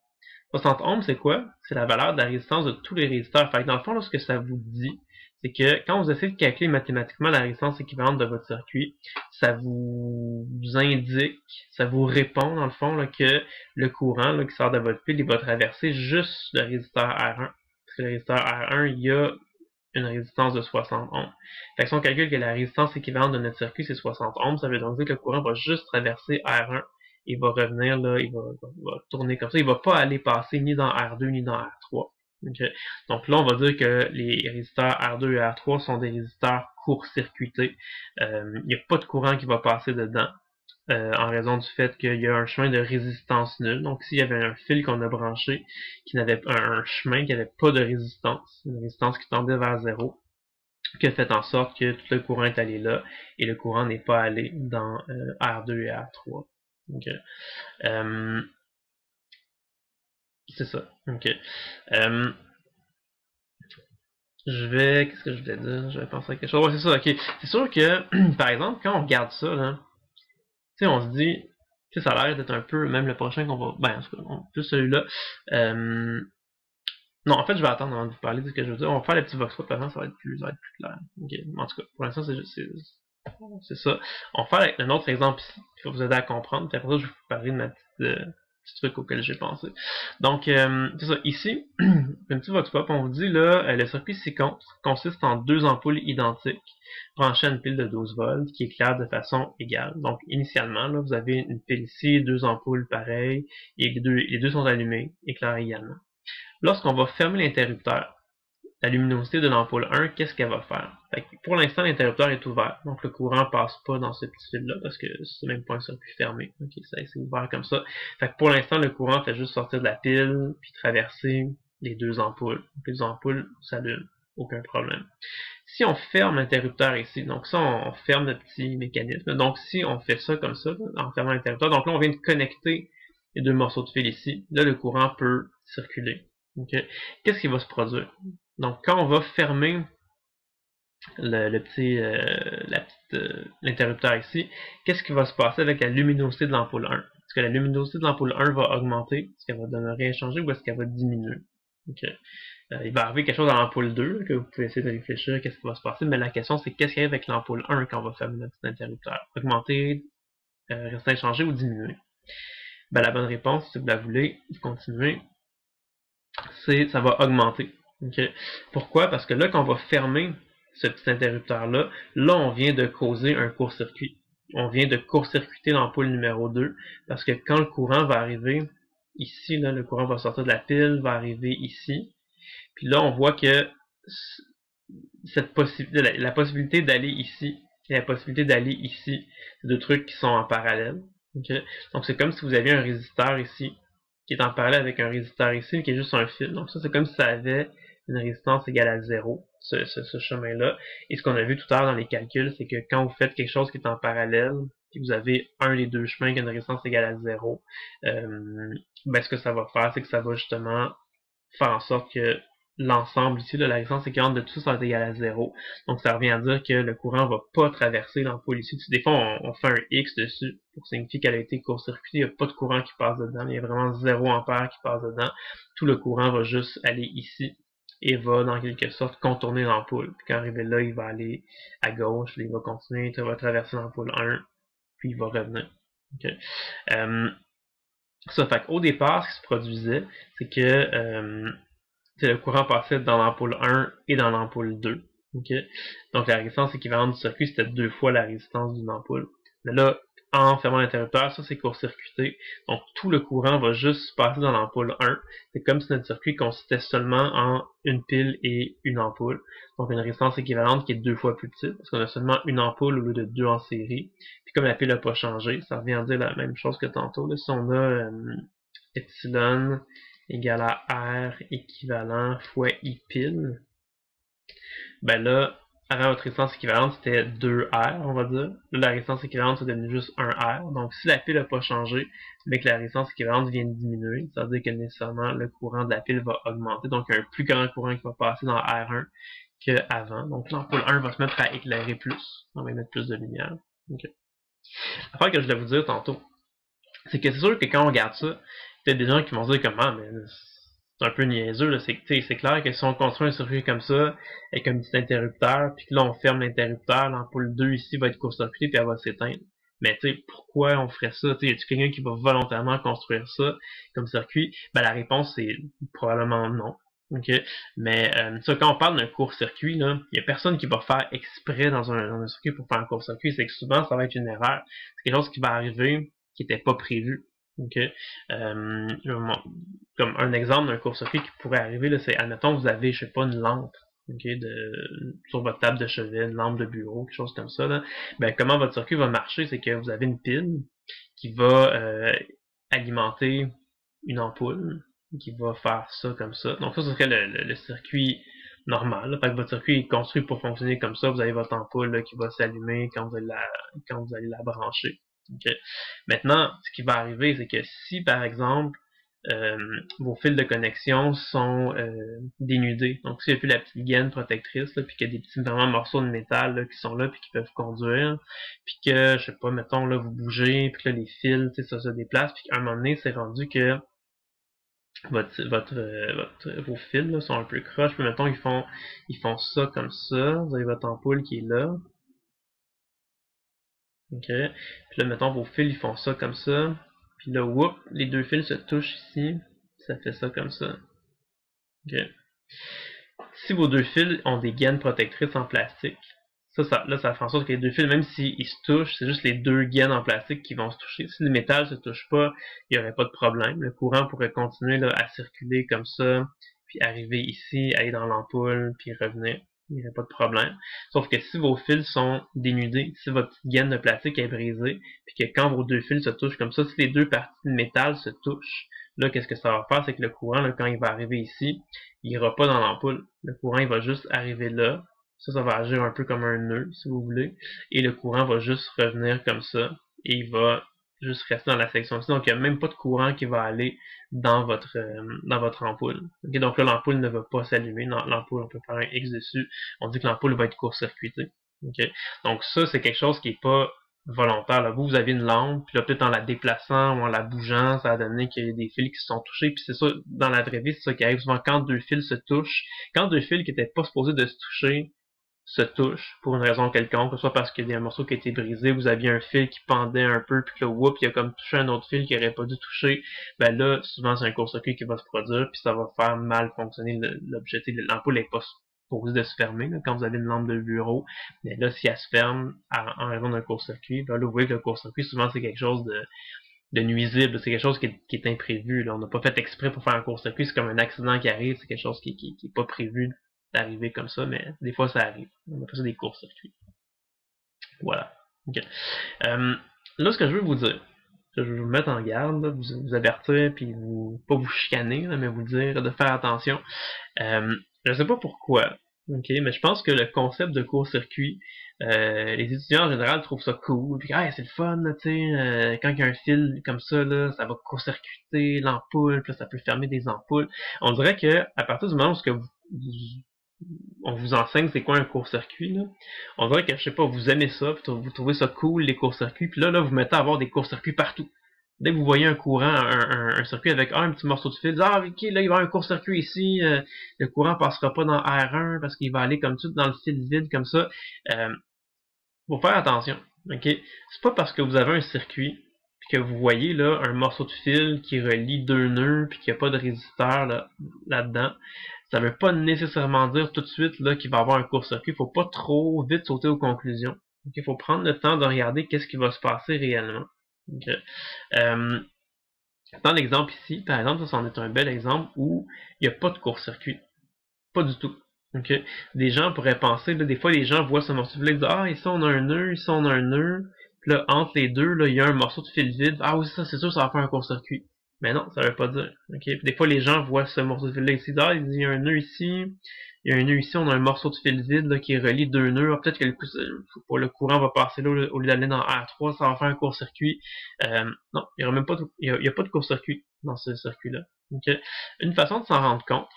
60 ohms, c'est quoi? C'est la valeur de la résistance de tous les résisteurs. Fait que dans le fond, là, ce que ça vous dit, c'est que quand vous essayez de calculer mathématiquement la résistance équivalente de votre circuit, ça vous indique, ça vous répond dans le fond là, que le courant là, qui sort de votre pile, il va traverser juste le résisteur R1. Parce que le résisteur R1, il y a une résistance de 60 ohms. Fait que si on calcule que la résistance équivalente de notre circuit, c'est 60 ohms, ça veut donc dire que le courant va juste traverser R1. Il va revenir, là, il va tourner comme ça. Il va pas aller passer ni dans R2 ni dans R3. Okay. Donc là, on va dire que les résisteurs R2 et R3 sont des résisteurs court-circuités. Il n'y a pas de courant qui va passer dedans. En raison du fait qu'il y a un chemin de résistance nulle. Donc, s'il y avait un fil qu'on a branché qui n'avait un chemin qui n'avait pas de résistance, une résistance qui tendait vers 0, qui a fait en sorte que tout le courant est allé là et le courant n'est pas allé dans R2 et R3. Okay. C'est ça. Okay. Qu'est-ce que je voulais dire? Je vais penser à quelque chose. Ouais, c'est ça, ok. C'est sûr que, par exemple, quand on regarde ça, là, tu sais, on se dit, tu sais, ça a l'air d'être un peu, même le prochain qu'on va, ben, en tout cas, plus celui-là. Non, en fait, je vais attendre avant de vous parler de ce que je veux dire. On va faire les petits vox pop avant, ça va être plus clair. Ok. En tout cas, pour l'instant, c'est ça. On va faire un autre exemple ici, qui va vous aider à comprendre, puis après ça, je vais vous parler de ma petit truc auquel j'ai pensé. Donc, c'est ça. Ici, un petit vox pop, on vous dit là, le circuit ci-contre consiste en deux ampoules identiques branchées à une pile de 12 volts qui éclairent de façon égale. Donc, initialement, là, vous avez une pile ici, deux ampoules pareilles, et les deux sont allumées, éclairent également. Lorsqu'on va fermer l'interrupteur, la luminosité de l'ampoule 1, qu'est-ce qu'elle va faire? Fait que pour l'instant, l'interrupteur est ouvert, donc le courant passe pas dans ce petit fil-là, parce que c'est même pas un circuit fermé. Ok, ça c'est ouvert comme ça. Fait que pour l'instant, le courant fait juste sortir de la pile, puis traverser les deux ampoules. Les ampoules s'allument, aucun problème. Si on ferme l'interrupteur ici, donc ça, on ferme notre petit mécanisme. Donc si on fait ça comme ça, en fermant l'interrupteur, donc là, on vient de connecter les deux morceaux de fil ici. Là, le courant peut circuler. Okay. Qu'est-ce qui va se produire? Donc, quand on va fermer l'interrupteur ici, qu'est-ce qui va se passer avec la luminosité de l'ampoule 1? Est-ce que la luminosité de l'ampoule 1 va augmenter? Est-ce qu'elle va demeurer inchangée ou est-ce qu'elle va diminuer? Okay. Il va arriver quelque chose dans l'ampoule 2, que vous pouvez essayer de réfléchir qu'est-ce qui va se passer, mais la question c'est qu'est-ce qui arrive avec l'ampoule 1 quand on va fermer notre petit interrupteur? Augmenter, rester inchangé ou diminuer? Ben, la bonne réponse, si vous la voulez, vous continuez, c'est ça va augmenter. Okay. Pourquoi? Parce que là, quand on va fermer ce petit interrupteur-là, là, on vient de causer un court-circuit. On vient de court-circuiter l'ampoule numéro 2, parce que quand le courant va arriver ici, là, le courant va sortir de la pile, va arriver ici, puis là, on voit que la possibilité d'aller ici et la possibilité d'aller ici, c'est deux trucs qui sont en parallèle. Okay? Donc, c'est comme si vous aviez un résisteur ici qui est en parallèle avec un résisteur ici, mais qui est juste un fil. Donc ça, c'est comme si ça avait une résistance égale à 0, ce chemin-là. Et ce qu'on a vu tout à l'heure dans les calculs, c'est que quand vous faites quelque chose qui est en parallèle, et vous avez un des deux chemins qui a une résistance égale à 0, ben ce que ça va faire, c'est que ça va justement faire en sorte que l'ensemble ici, là, la résistance équivalente de tout ça est égale à 0. Donc ça revient à dire que le courant va pas traverser l'ampoule ici. Des fois, on fait un X dessus pour signifier qu'elle a été court-circuitée. Il n'y a pas de courant qui passe dedans. Il y a vraiment 0 ampère qui passe dedans. Tout le courant va juste aller ici et va, dans quelque sorte, contourner l'ampoule. Puis quand arrivé là, il va aller à gauche, il va continuer, il va traverser l'ampoule 1, puis il va revenir. Okay. Ça fait qu'au départ, ce qui se produisait, c'est que le courant passait dans l'ampoule 1 et dans l'ampoule 2. Okay? Donc la résistance équivalente du circuit, c'était 2 fois la résistance d'une ampoule. Mais là, en fermant l'interrupteur, ça c'est court-circuité. Donc tout le courant va juste passer dans l'ampoule 1. C'est comme si notre circuit consistait seulement en une pile et une ampoule. Donc une résistance équivalente qui est 2 fois plus petite, parce qu'on a seulement une ampoule au lieu de 2 en série. Puis comme la pile n'a pas changé, ça revient à dire la même chose que tantôt. Là, si on a epsilon égale à R équivalent fois I pile, ben là, avant votre résistance équivalente, c'était 2R, on va dire. Là, la résistance équivalente, c'est devenu juste 1R. Donc, si la pile n'a pas changé, mais que la résistance équivalente vient de diminuer, ça veut dire que nécessairement, le courant de la pile va augmenter. Donc, il y a un plus grand courant qui va passer dans R1 qu'avant. Donc, l'ampoule 1 va se mettre à éclairer plus. On va mettre plus de lumière. Okay. L'affaire que je voulais vous dire tantôt, c'est que c'est sûr que quand on regarde ça, il y a des gens qui vont dire comment, mais c'est un peu niaiseux, c'est clair que si on construit un circuit comme ça, avec un petit interrupteur, puis que là on ferme l'interrupteur, l'ampoule 2 ici va être court-circuitée puis elle va s'éteindre. Mais tu sais, pourquoi on ferait ça? Y a-t-il quelqu'un qui va volontairement construire ça comme circuit? Ben la réponse c'est probablement non. Okay? Mais ça, quand on parle d'un court-circuit, il n'y a personne qui va faire exprès dans un circuit pour faire un court-circuit. C'est que souvent, ça va être une erreur. C'est quelque chose qui va arriver qui n'était pas prévu. Okay? Comme un exemple d'un court-circuit qui pourrait arriver, c'est, admettons, vous avez, je sais pas, une lampe okay, sur votre table de chevet, une lampe de bureau, quelque chose comme ça. Là. Ben, comment votre circuit va marcher, c'est que vous avez une pile qui va alimenter une ampoule qui va faire ça comme ça. Donc ça, ce serait le circuit normal. Là. Fait que votre circuit est construit pour fonctionner comme ça. Vous avez votre ampoule là, qui va s'allumer quand vous allez la brancher. Okay. Maintenant, ce qui va arriver, c'est que si, par exemple, vos fils de connexion sont dénudés, donc s'il n'y a plus la petite gaine protectrice, là, puis qu'il y a des petits vraiment morceaux de métal là, qui sont là, puis qui peuvent conduire, puis que, je sais pas, mettons, là, vous bougez, puis que là, les fils, ça se déplace, puis qu'à un moment donné, c'est rendu que vos fils là, sont un peu croches, puis mettons, ils font ça comme ça, vous avez votre ampoule qui est là, ok, puis là, mettons, vos fils, ils font ça comme ça, puis là, whoop, les deux fils se touchent ici, ça fait ça comme ça. Ok. Si vos deux fils ont des gaines protectrices en plastique, là, ça fait en sorte que les deux fils, même s'ils se touchent, c'est juste les deux gaines en plastique qui vont se toucher. Si le métal se touche pas, il n'y aurait pas de problème. Le courant pourrait continuer là, à circuler comme ça, puis arriver ici, aller dans l'ampoule, puis revenir. Il n'y aurait pas de problème. Sauf que si vos fils sont dénudés, si votre petite gaine de plastique est brisée, puis que quand vos deux fils se touchent comme ça, si les deux parties de métal se touchent, là, qu'est-ce que ça va faire? C'est que le courant, là, quand il va arriver ici, il ira pas dans l'ampoule. Le courant, il va juste arriver là, Ça va agir un peu comme un nœud, si vous voulez. Et le courant va juste revenir comme ça. Et il va juste rester dans la section ici. Donc, il n'y a même pas de courant qui va aller dans votre ampoule. Okay, donc là, l'ampoule ne va pas s'allumer. L'ampoule, on peut faire un X dessus. On dit que l'ampoule va être court-circuitée. Okay? Donc ça, c'est quelque chose qui n'est pas volontaire. Là. Vous avez une lampe, puis là, peut-être en la déplaçant ou en la bougeant, ça a donné qu'il y a des fils qui se sont touchés. Puis c'est ça, dans la vraie vie, c'est ça qui arrive souvent quand deux fils se touchent. Quand deux fils qui n'étaient pas supposés de se toucher se touchent pour une raison quelconque, que ce soit parce qu'il y a un morceau qui a été brisé, vous aviez un fil qui pendait un peu, puis que là, whoop, il a comme touché un autre fil qui n'aurait pas dû toucher, ben là, souvent c'est un court-circuit qui va se produire, puis ça va faire mal fonctionner l'objet. L'ampoule n'est pas supposée de se fermer là, quand vous avez une lampe de bureau, mais là, si elle se ferme en raison d'un court-circuit, ben là, vous voyez que le court-circuit, souvent c'est quelque chose de nuisible, c'est quelque chose qui est imprévu. Là. On n'a pas fait exprès pour faire un court-circuit, c'est comme un accident qui arrive, c'est quelque chose qui est pas prévu d'arriver comme ça, mais des fois ça arrive. On appelle ça des courts-circuits. Voilà. Okay. Là, ce que je veux vous dire, je vais vous mettre en garde, vous avertir, puis pas vous chicaner, là, mais vous dire de faire attention. Je sais pas pourquoi, okay, mais je pense que le concept de court-circuit, les étudiants en général trouvent ça cool, puis c'est le fun, tu sais, quand il y a un fil comme ça, là, ça va court-circuiter l'ampoule, puis là, ça peut fermer des ampoules. On dirait que à partir du moment où on vous enseigne c'est quoi un court-circuit, là, on dirait que, je sais pas, vous aimez ça, puis vous trouvez ça cool, les courts-circuits, puis là, vous mettez à avoir des courts-circuits partout. Dès que vous voyez un courant, un circuit avec un petit morceau de fil, ok, là, il va y avoir un court-circuit ici, le courant passera pas dans R1 parce qu'il va aller comme tout dans le fil vide, comme ça. Faut faire attention, ok? C'est pas parce que vous avez un circuit, puis que vous voyez là un morceau de fil qui relie deux nœuds, puis qu'il n'y a pas de résisteur là-dedans, ça veut pas nécessairement dire tout de suite là qu'il va y avoir un court-circuit. Faut pas trop vite sauter aux conclusions. Il faut prendre le temps de regarder qu'est-ce qui va se passer réellement. Okay. Dans l'exemple ici, par exemple, ça en est un bel exemple où il n'y a pas de court-circuit. Pas du tout. Okay. Des gens pourraient penser, là, des fois les gens voient ce morceau de fil et disent ici on a un nœud, ici on a un nœud, puis là, entre les deux, là, il y a un morceau de fil vide. Oui, ça, c'est sûr, ça va faire un court-circuit. Mais non, ça veut pas dire. Okay. Puis des fois, les gens voient ce morceau de fil-là ici, il y a un nœud ici, il y a un nœud ici, on a un morceau de fil vide là, qui relie deux nœuds. Peut-être que le courant va passer là au lieu d'aller dans R3, ça va faire un court-circuit. Non, il y a pas de court-circuit dans ce circuit-là. Okay. Une façon de s'en rendre compte,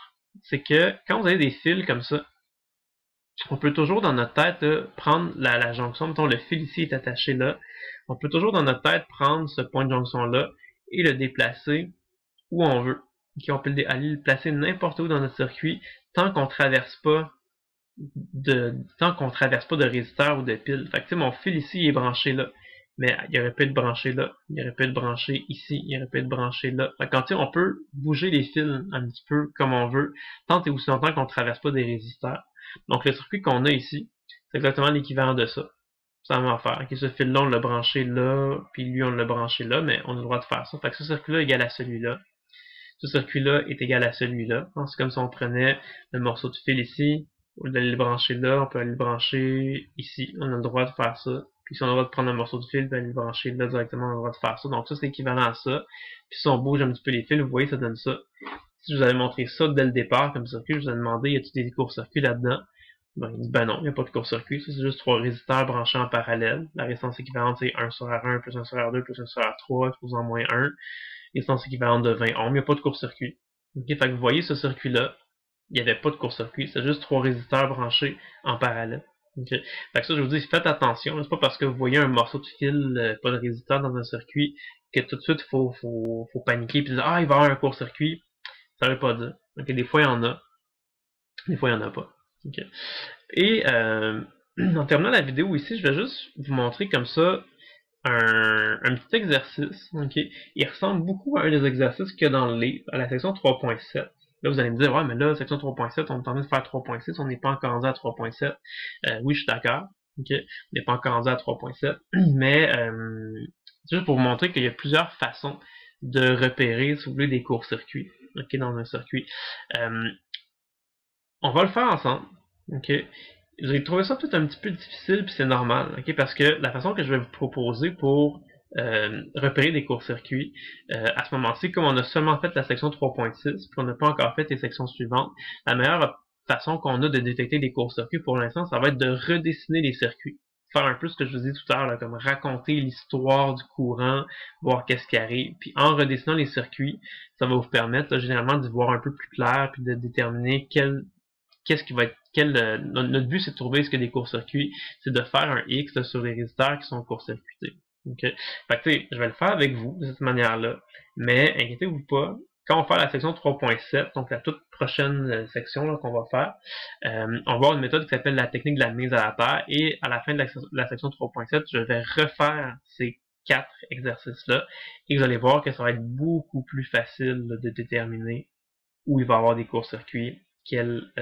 c'est que quand vous avez des fils comme ça, on peut toujours dans notre tête prendre la jonction, mettons le fil ici est attaché là, on peut toujours dans notre tête prendre ce point de jonction là et le déplacer où on veut. Okay, on peut aller le placer n'importe où dans notre circuit tant qu'on traverse pas de résisteur ou de pile. Fait que mon fil ici il est branché là, mais il aurait pu être branché là, il aurait pu être branché ici, il aurait pu être branché là. Fait que, on peut bouger les fils un petit peu comme on veut, tant et aussi longtemps qu'on ne traverse pas des résisteurs. Donc le circuit qu'on a ici, c'est exactement l'équivalent de ça. Ça va faire. Okay, ce fil-là, on l'a branché là, puis lui, on l'a branché là, mais on a le droit de faire ça. Fait que ce circuit-là est égal à celui-là. Ce circuit-là est égal à celui-là. C'est comme si on prenait le morceau de fil ici, au lieu d'aller le brancher là, on peut aller le brancher ici. On a le droit de faire ça. Puis si on a le droit de prendre un morceau de fil, aller le brancher là directement, on a le droit de faire ça. Donc ça, c'est équivalent à ça. Puis si on bouge un petit peu les fils, vous voyez, ça donne ça. Si je vous avais montré ça dès le départ comme circuit, je vous ai demandé, y a-t-il des courts-circuits là-dedans? Il dit, non, il n'y a pas de court-circuit. Ça, c'est juste trois résisteurs branchés en parallèle. La résistance équivalente, c'est 1 sur R1 plus 1 sur R2 plus 1 sur R3, plus en moins 1. Résistance équivalente de 20 ohms. Il n'y a pas de court-circuit. Okay, fait que vous voyez ce circuit-là, il n'y avait pas de court-circuit. C'est juste trois résisteurs branchés en parallèle. Okay. Fait que ça, je vous dis, faites attention. C'est pas parce que vous voyez un morceau de fil, pas de résisteur dans un circuit, que tout de suite, faut paniquer et dire, il va y avoir un court-circuit. Ça veut pas dire. Okay, des fois, il y en a. Des fois, il n'y en a pas. Okay. Et en terminant la vidéo ici, je vais juste vous montrer comme ça un petit exercice. Okay. Il ressemble beaucoup à un des exercices qu'il y a dans le livre, à la section 3.7. Là, vous allez me dire, ouais, mais là, section 3.7, on est en train de faire 3.6, on n'est pas encore rendu à 3.7. Oui, je suis d'accord. Okay. On n'est pas encore rendu à 3.7. Mais c'est juste pour vous montrer qu'il y a plusieurs façons de repérer, si vous voulez, des courts-circuits. Okay, dans un circuit. On va le faire ensemble. Okay. J'ai trouvé ça peut-être un petit peu difficile, puis c'est normal, okay, parce que la façon que je vais vous proposer pour repérer des courts-circuits, à ce moment-ci, comme on a seulement fait la section 3.6, puis on n'a pas encore fait les sections suivantes, la meilleure façon qu'on a de détecter des courts-circuits pour l'instant, ça va être de redessiner les circuits. Faire un peu ce que je vous ai dit tout à l'heure, comme raconter l'histoire du courant, voir qu'est-ce qui arrive. Puis en redessinant les circuits, ça va vous permettre là, généralement d'y voir un peu plus clair, puis de déterminer qu'est-ce qui va être notre but c'est de trouver ce que des courts-circuits, c'est de faire un X là, sur les résisteurs qui sont court-circuités. Okay? Fait que, je vais le faire avec vous de cette manière-là, mais inquiétez-vous pas, quand on va faire la section 3.7, donc la toute prochaine section qu'on va faire, on va avoir une méthode qui s'appelle la technique de la mise à la terre, et à la fin de la section 3.7, je vais refaire ces 4 exercices-là, et vous allez voir que ça va être beaucoup plus facile là, de déterminer où il va y avoir des courts-circuits, quels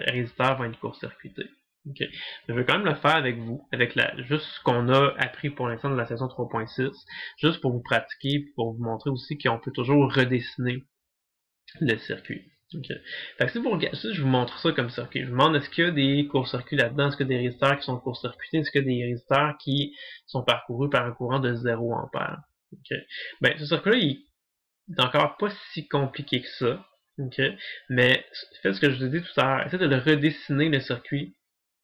résisteurs vont être court-circuités. Okay. Je vais quand même le faire avec vous, avec juste ce qu'on a appris pour l'instant de la session 3.6, juste pour vous pratiquer, pour vous montrer aussi qu'on peut toujours redessiner le circuit. Okay. Fait que si vous regardez, si je vous montre ça comme circuit, je vous demande est-ce qu'il y a des courts-circuits là-dedans, est-ce qu'il y a des résisteurs qui sont court-circuités, est-ce qu'il y a des résisteurs qui sont parcourus par un courant de 0 ampère. Okay. Ben, ce circuit-là, il est encore pas si compliqué que ça. Okay. Mais faites ce que je vous ai dit tout à l'heure, essayez de le redessiner le circuit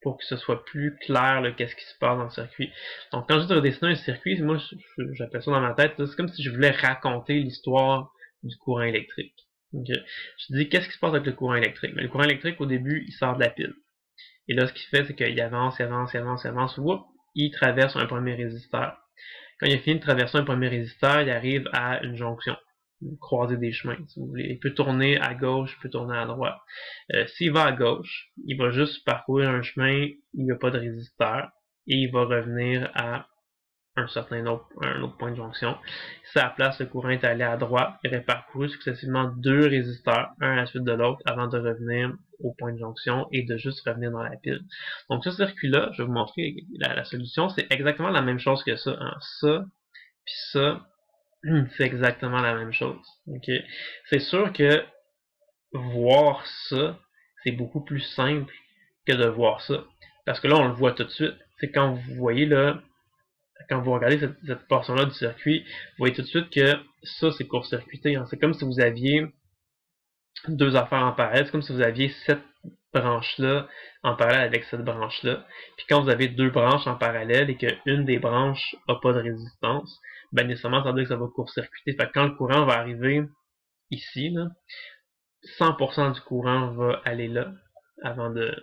pour que ce soit plus clair qu'est-ce qui se passe dans le circuit. Donc quand je dis redessiner un circuit, moi j'appelle ça dans ma tête, c'est comme si je voulais raconter l'histoire du courant électrique. Okay. Je dis qu'est-ce qui se passe avec le courant électrique? Mais le courant électrique au début il sort de la pile. Et là ce qu'il fait c'est qu'il avance, whoop, il traverse un premier résisteur. Quand il a fini de traverser un premier résisteur, il arrive à une jonction. Croiser des chemins, si vous voulez. Il peut tourner à gauche, il peut tourner à droite. S'il va à gauche, il va juste parcourir un chemin où il n'y a pas de résisteur et il va revenir à un autre point de jonction. Si à la place, le courant est allé à droite, il aurait parcouru successivement 2 résisteurs, un à la suite de l'autre, avant de revenir au point de jonction et de juste revenir dans la pile. Donc ce circuit-là, je vais vous montrer la solution, c'est exactement la même chose que ça. Hein. Ça, puis ça, c'est exactement la même chose. Okay? C'est sûr que voir ça, c'est beaucoup plus simple que de voir ça. Parce que là, on le voit tout de suite. C'est quand vous voyez là, quand vous regardez cette portion-là du circuit, vous voyez tout de suite que ça, c'est court-circuité. Hein. C'est comme si vous aviez 2 affaires en parallèle. C'est comme si vous aviez cette branche-là en parallèle avec cette branche-là. Puis quand vous avez 2 branches en parallèle et qu'une des branches n'a pas de résistance, ben nécessairement ça veut dire que ça va court-circuiter. Fait que quand le courant va arriver ici, là, 100% du courant va aller là avant de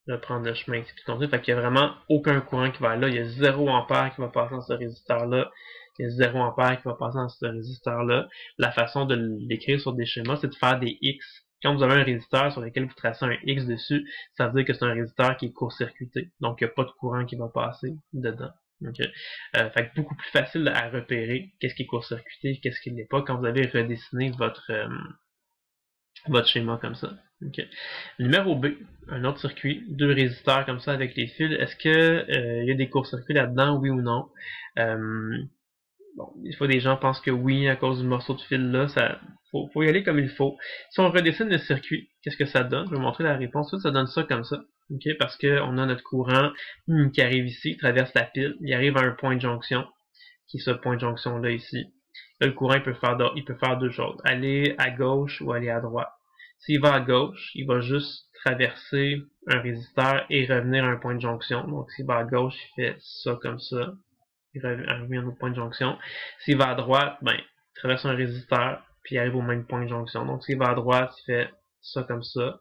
reprendre le chemin ici. Fait qu'il n'y a vraiment aucun courant qui va aller là. Il y a 0 ampère qui va passer dans ce résisteur-là. Il y a 0 ampère qui va passer dans ce résisteur-là. La façon de l'écrire sur des schémas, c'est de faire des X. Quand vous avez un résisteur sur lequel vous tracez un X dessus, ça veut dire que c'est un résisteur qui est court-circuité. Donc, il n'y a pas de courant qui va passer dedans. Okay. Fait que beaucoup plus facile à repérer qu'est-ce qui est court-circuité, qu'est-ce qui ne l'est pas quand vous avez redessiné votre schéma comme ça. Okay. Numéro B, un autre circuit, 2 résisteurs comme ça avec les fils. Est-ce que y a des courts-circuits là-dedans, oui ou non? Bon, des fois des gens pensent que oui à cause du morceau de fil là, ça faut y aller comme il faut. Si on redessine le circuit, qu'est-ce que ça donne? Je vais vous montrer la réponse. Ça donne ça comme ça. Okay? Parce qu'on a notre courant qui arrive ici, traverse la pile, il arrive à un point de jonction, qui est ce point de jonction là ici. Là, le courant il peut faire 2 choses. Aller à gauche ou aller à droite. S'il va à gauche, il va juste traverser un résisteur et revenir à un point de jonction. Donc s'il va à gauche, il fait ça comme ça. Il revient à un autre point de jonction. S'il va à droite, ben, il traverse un résisteur, puis il arrive au même point de jonction. Donc s'il va à droite, il fait ça comme ça.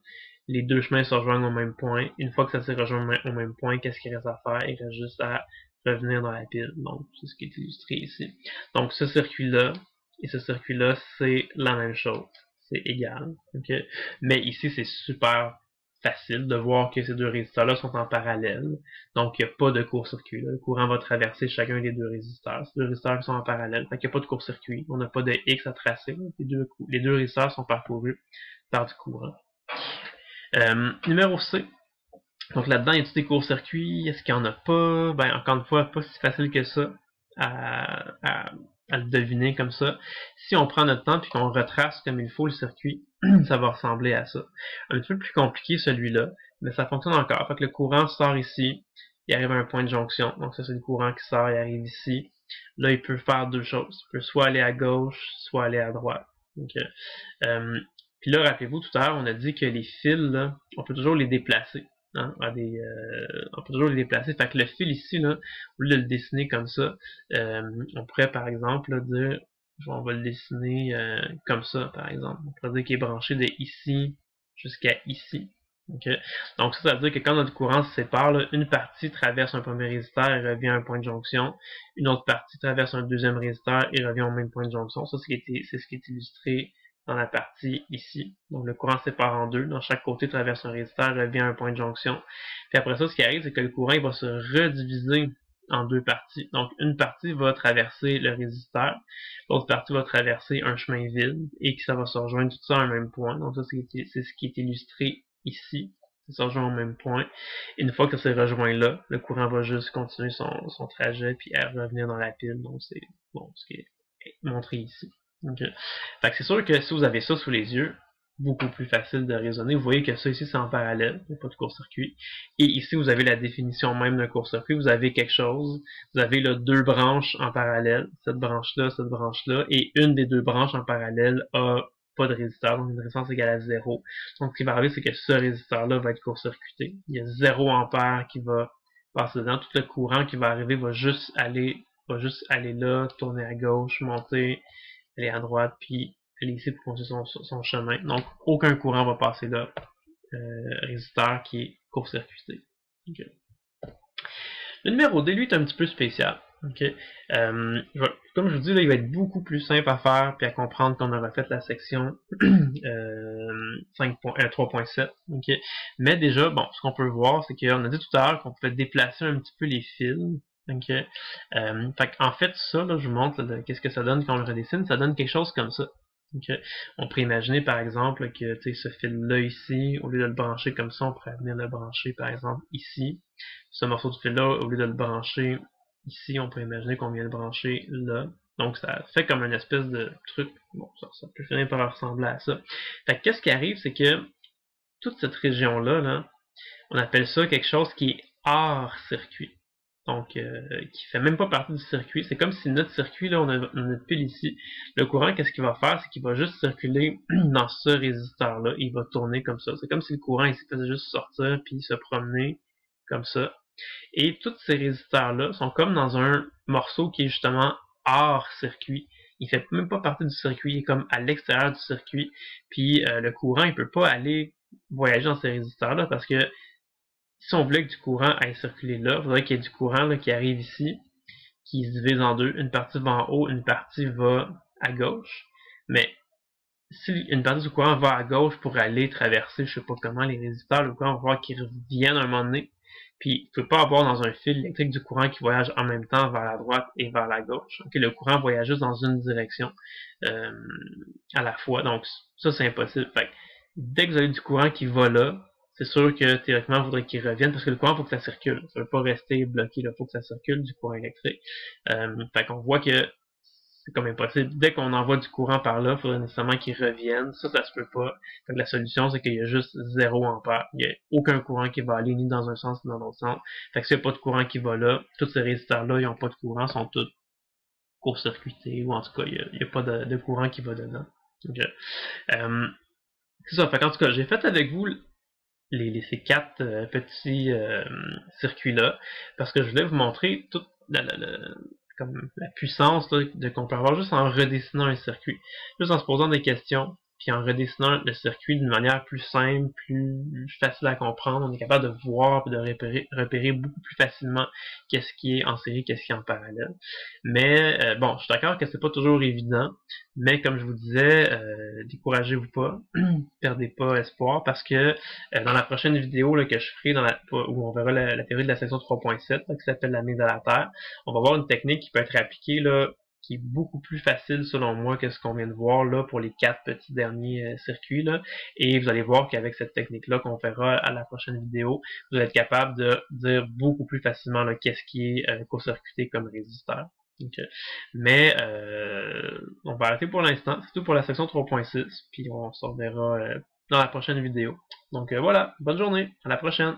Les 2 chemins se rejoignent au même point. Une fois que ça s'est rejoint au même point, qu'est-ce qu'il reste à faire? Il reste juste à revenir dans la pile. Donc, c'est ce qui est illustré ici. Donc, ce circuit-là et ce circuit-là, c'est la même chose. C'est égal. Okay? Mais ici, c'est super facile de voir que ces 2 résisteurs-là sont en parallèle. Donc, il n'y a pas de court-circuit. Le courant va traverser chacun des 2 résisteurs. Ces 2 résisteurs sont en parallèle. Fait qu'il n'y a pas de court-circuit. On n'a pas de X à tracer. Les deux résisteurs sont parcourus par du courant. Numéro C. Donc là-dedans, il y a des courts-circuits. Est-ce qu'il n'y en a pas? Ben, encore une fois, pas si facile que ça à le deviner comme ça. Si on prend notre temps et qu'on retrace comme il faut le circuit, ça va ressembler à ça. Un petit peu plus compliqué celui-là, mais ça fonctionne encore. Fait que le courant sort ici, il arrive à un point de jonction. Donc ça, c'est le courant qui sort, il arrive ici. Là, il peut faire 2 choses. Il peut soit aller à gauche, soit aller à droite. Okay. Puis là, rappelez-vous, tout à l'heure, on a dit que les fils, là, on peut toujours les déplacer. Hein, on peut toujours les déplacer. Fait que le fil ici, là, au lieu de le dessiner comme ça, on pourrait par exemple là, dire, on va le dessiner comme ça, par exemple. On pourrait dire qu'il est branché de ici jusqu'à ici. Okay. Donc ça veut dire que quand notre courant se sépare, là, une partie traverse un premier résisteur et revient à un point de jonction. Une autre partie traverse un deuxième résisteur et revient au même point de jonction. Ça, c'est ce qui est illustré dans la partie ici. Donc le courant se sépare en deux. Dans chaque côté traverse un résisteur, revient à un point de jonction. Puis après ça, ce qui arrive, c'est que le courant il va se rediviser en deux parties. Donc une partie va traverser le résisteur, l'autre partie va traverser un chemin vide et que ça va se rejoindre tout ça à un même point. Donc ça, c'est ce qui est illustré ici. Ça se rejoint au même point. Et une fois que ça s'est rejoint là, le courant va juste continuer son trajet puis revenir dans la pile. Donc c'est bon, ce qui est montré ici. Okay. Fait que c'est sûr que si vous avez ça sous les yeux, beaucoup plus facile de raisonner. Vous voyez que ça ici c'est en parallèle, il n'y a pas de court-circuit. Et ici vous avez la définition même d'un court-circuit. Vous avez quelque chose, vous avez là deux branches en parallèle, cette branche-là, et une des deux branches en parallèle a pas de résisteur, donc une résistance égale à 0. Donc ce qui va arriver, c'est que ce résisteur-là va être court-circuité. Il y a 0 ampère qui va passer dedans. Tout le courant qui va arriver va juste aller là, tourner à gauche, monter, aller à droite, puis aller ici pour continuer son chemin. Donc, aucun courant va passer là. Résisteur qui est court-circuité. Okay. Le numéro D, lui, est un petit peu spécial. Okay. Comme je vous dis, là, il va être beaucoup plus simple à faire puis à comprendre qu'on aura fait la section 3.7. Okay. Mais déjà, bon, ce qu'on peut voir, c'est qu'on a dit tout à l'heure qu'on pouvait déplacer un petit peu les fils. Okay. En fait, ça, là, je vous montre qu'est-ce que ça donne quand on le redessine. Ça donne quelque chose comme ça. Okay. On pourrait imaginer, par exemple, que ce fil-là ici, au lieu de le brancher comme ça, on pourrait venir le brancher, par exemple, ici. Ce morceau de fil-là, au lieu de le brancher ici, on pourrait imaginer qu'on vient le brancher là. Donc, ça fait comme une espèce de truc. Bon, ça peut finir par ressembler à ça. Fait que, qu'est-ce qui arrive, c'est que toute cette région-là, là, on appelle ça quelque chose qui est hors circuit. Donc, qui fait même pas partie du circuit. C'est comme si notre circuit, là, on a notre pile ici. Le courant, qu'est-ce qu'il va faire? C'est qu'il va juste circuler dans ce résisteur-là. Il va tourner comme ça. C'est comme si le courant ici faisait juste sortir puis se promener comme ça. Et tous ces résisteurs-là sont comme dans un morceau qui est justement hors circuit. Il fait même pas partie du circuit. Il est comme à l'extérieur du circuit. Puis le courant, il peut pas aller voyager dans ces résisteurs-là parce que si on voulait que du courant aille circuler là, il faudrait qu'il y ait du courant là, qui arrive ici, qui se divise en deux. Une partie va en haut, une partie va à gauche. Mais si une partie du courant va à gauche pour aller traverser, je sais pas comment, les résisteurs, le courant va voir qu'ils reviennent à un moment donné. Puis, il ne peut pas avoir dans un fil électrique du courant qui voyage en même temps vers la droite et vers la gauche. Okay, le courant voyage juste dans une direction à la fois. Donc, ça, c'est impossible. Fait que, dès que vous avez du courant qui va là, c'est sûr que théoriquement, il faudrait qu'il revienne parce que le courant, il faut que ça circule. Ça ne veut pas rester bloqué, il faut que ça circule du courant électrique. Fait qu'on voit que c'est comme impossible. Dès qu'on envoie du courant par là, il faudrait nécessairement qu'il revienne. Ça se peut pas. Fait que la solution, c'est qu'il y a juste 0 ampère. Il n'y a aucun courant qui va aller ni dans un sens ni dans l'autre sens. Fait que s'il n'y a pas de courant qui va là, tous ces résisteurs-là, ils n'ont pas de courant, sont tous court-circuités, ou en tout cas, il n'y a pas de courant qui va dedans. Okay. C'est ça. Fait qu'en tout cas, j'ai fait avec vous ces quatre petits circuits-là, parce que je voulais vous montrer toute comme la puissance qu'on peut avoir juste en redessinant un circuit. Juste en se posant des questions, puis en redessinant le circuit d'une manière plus simple, plus facile à comprendre, on est capable de voir et de repérer beaucoup plus facilement qu'est-ce qui est en série, qu'est-ce qui est en parallèle. Mais bon, je suis d'accord que c'est pas toujours évident, mais comme je vous disais, découragez-vous pas, perdez pas espoir, parce que dans la prochaine vidéo là, que je ferai, où on verra la théorie de la section 3.7, qui s'appelle la mise à la terre, on va voir une technique qui peut être appliquée là, qui est beaucoup plus facile selon moi que ce qu'on vient de voir là pour les 4 petits derniers circuits là. Et vous allez voir qu'avec cette technique-là qu'on verra à la prochaine vidéo, vous allez être capable de dire beaucoup plus facilement qu'est-ce qui est court-circuité comme résisteur. Okay. Mais on va arrêter pour l'instant. C'est tout pour la section 3.6, puis on se reverra dans la prochaine vidéo. Donc voilà, bonne journée, à la prochaine!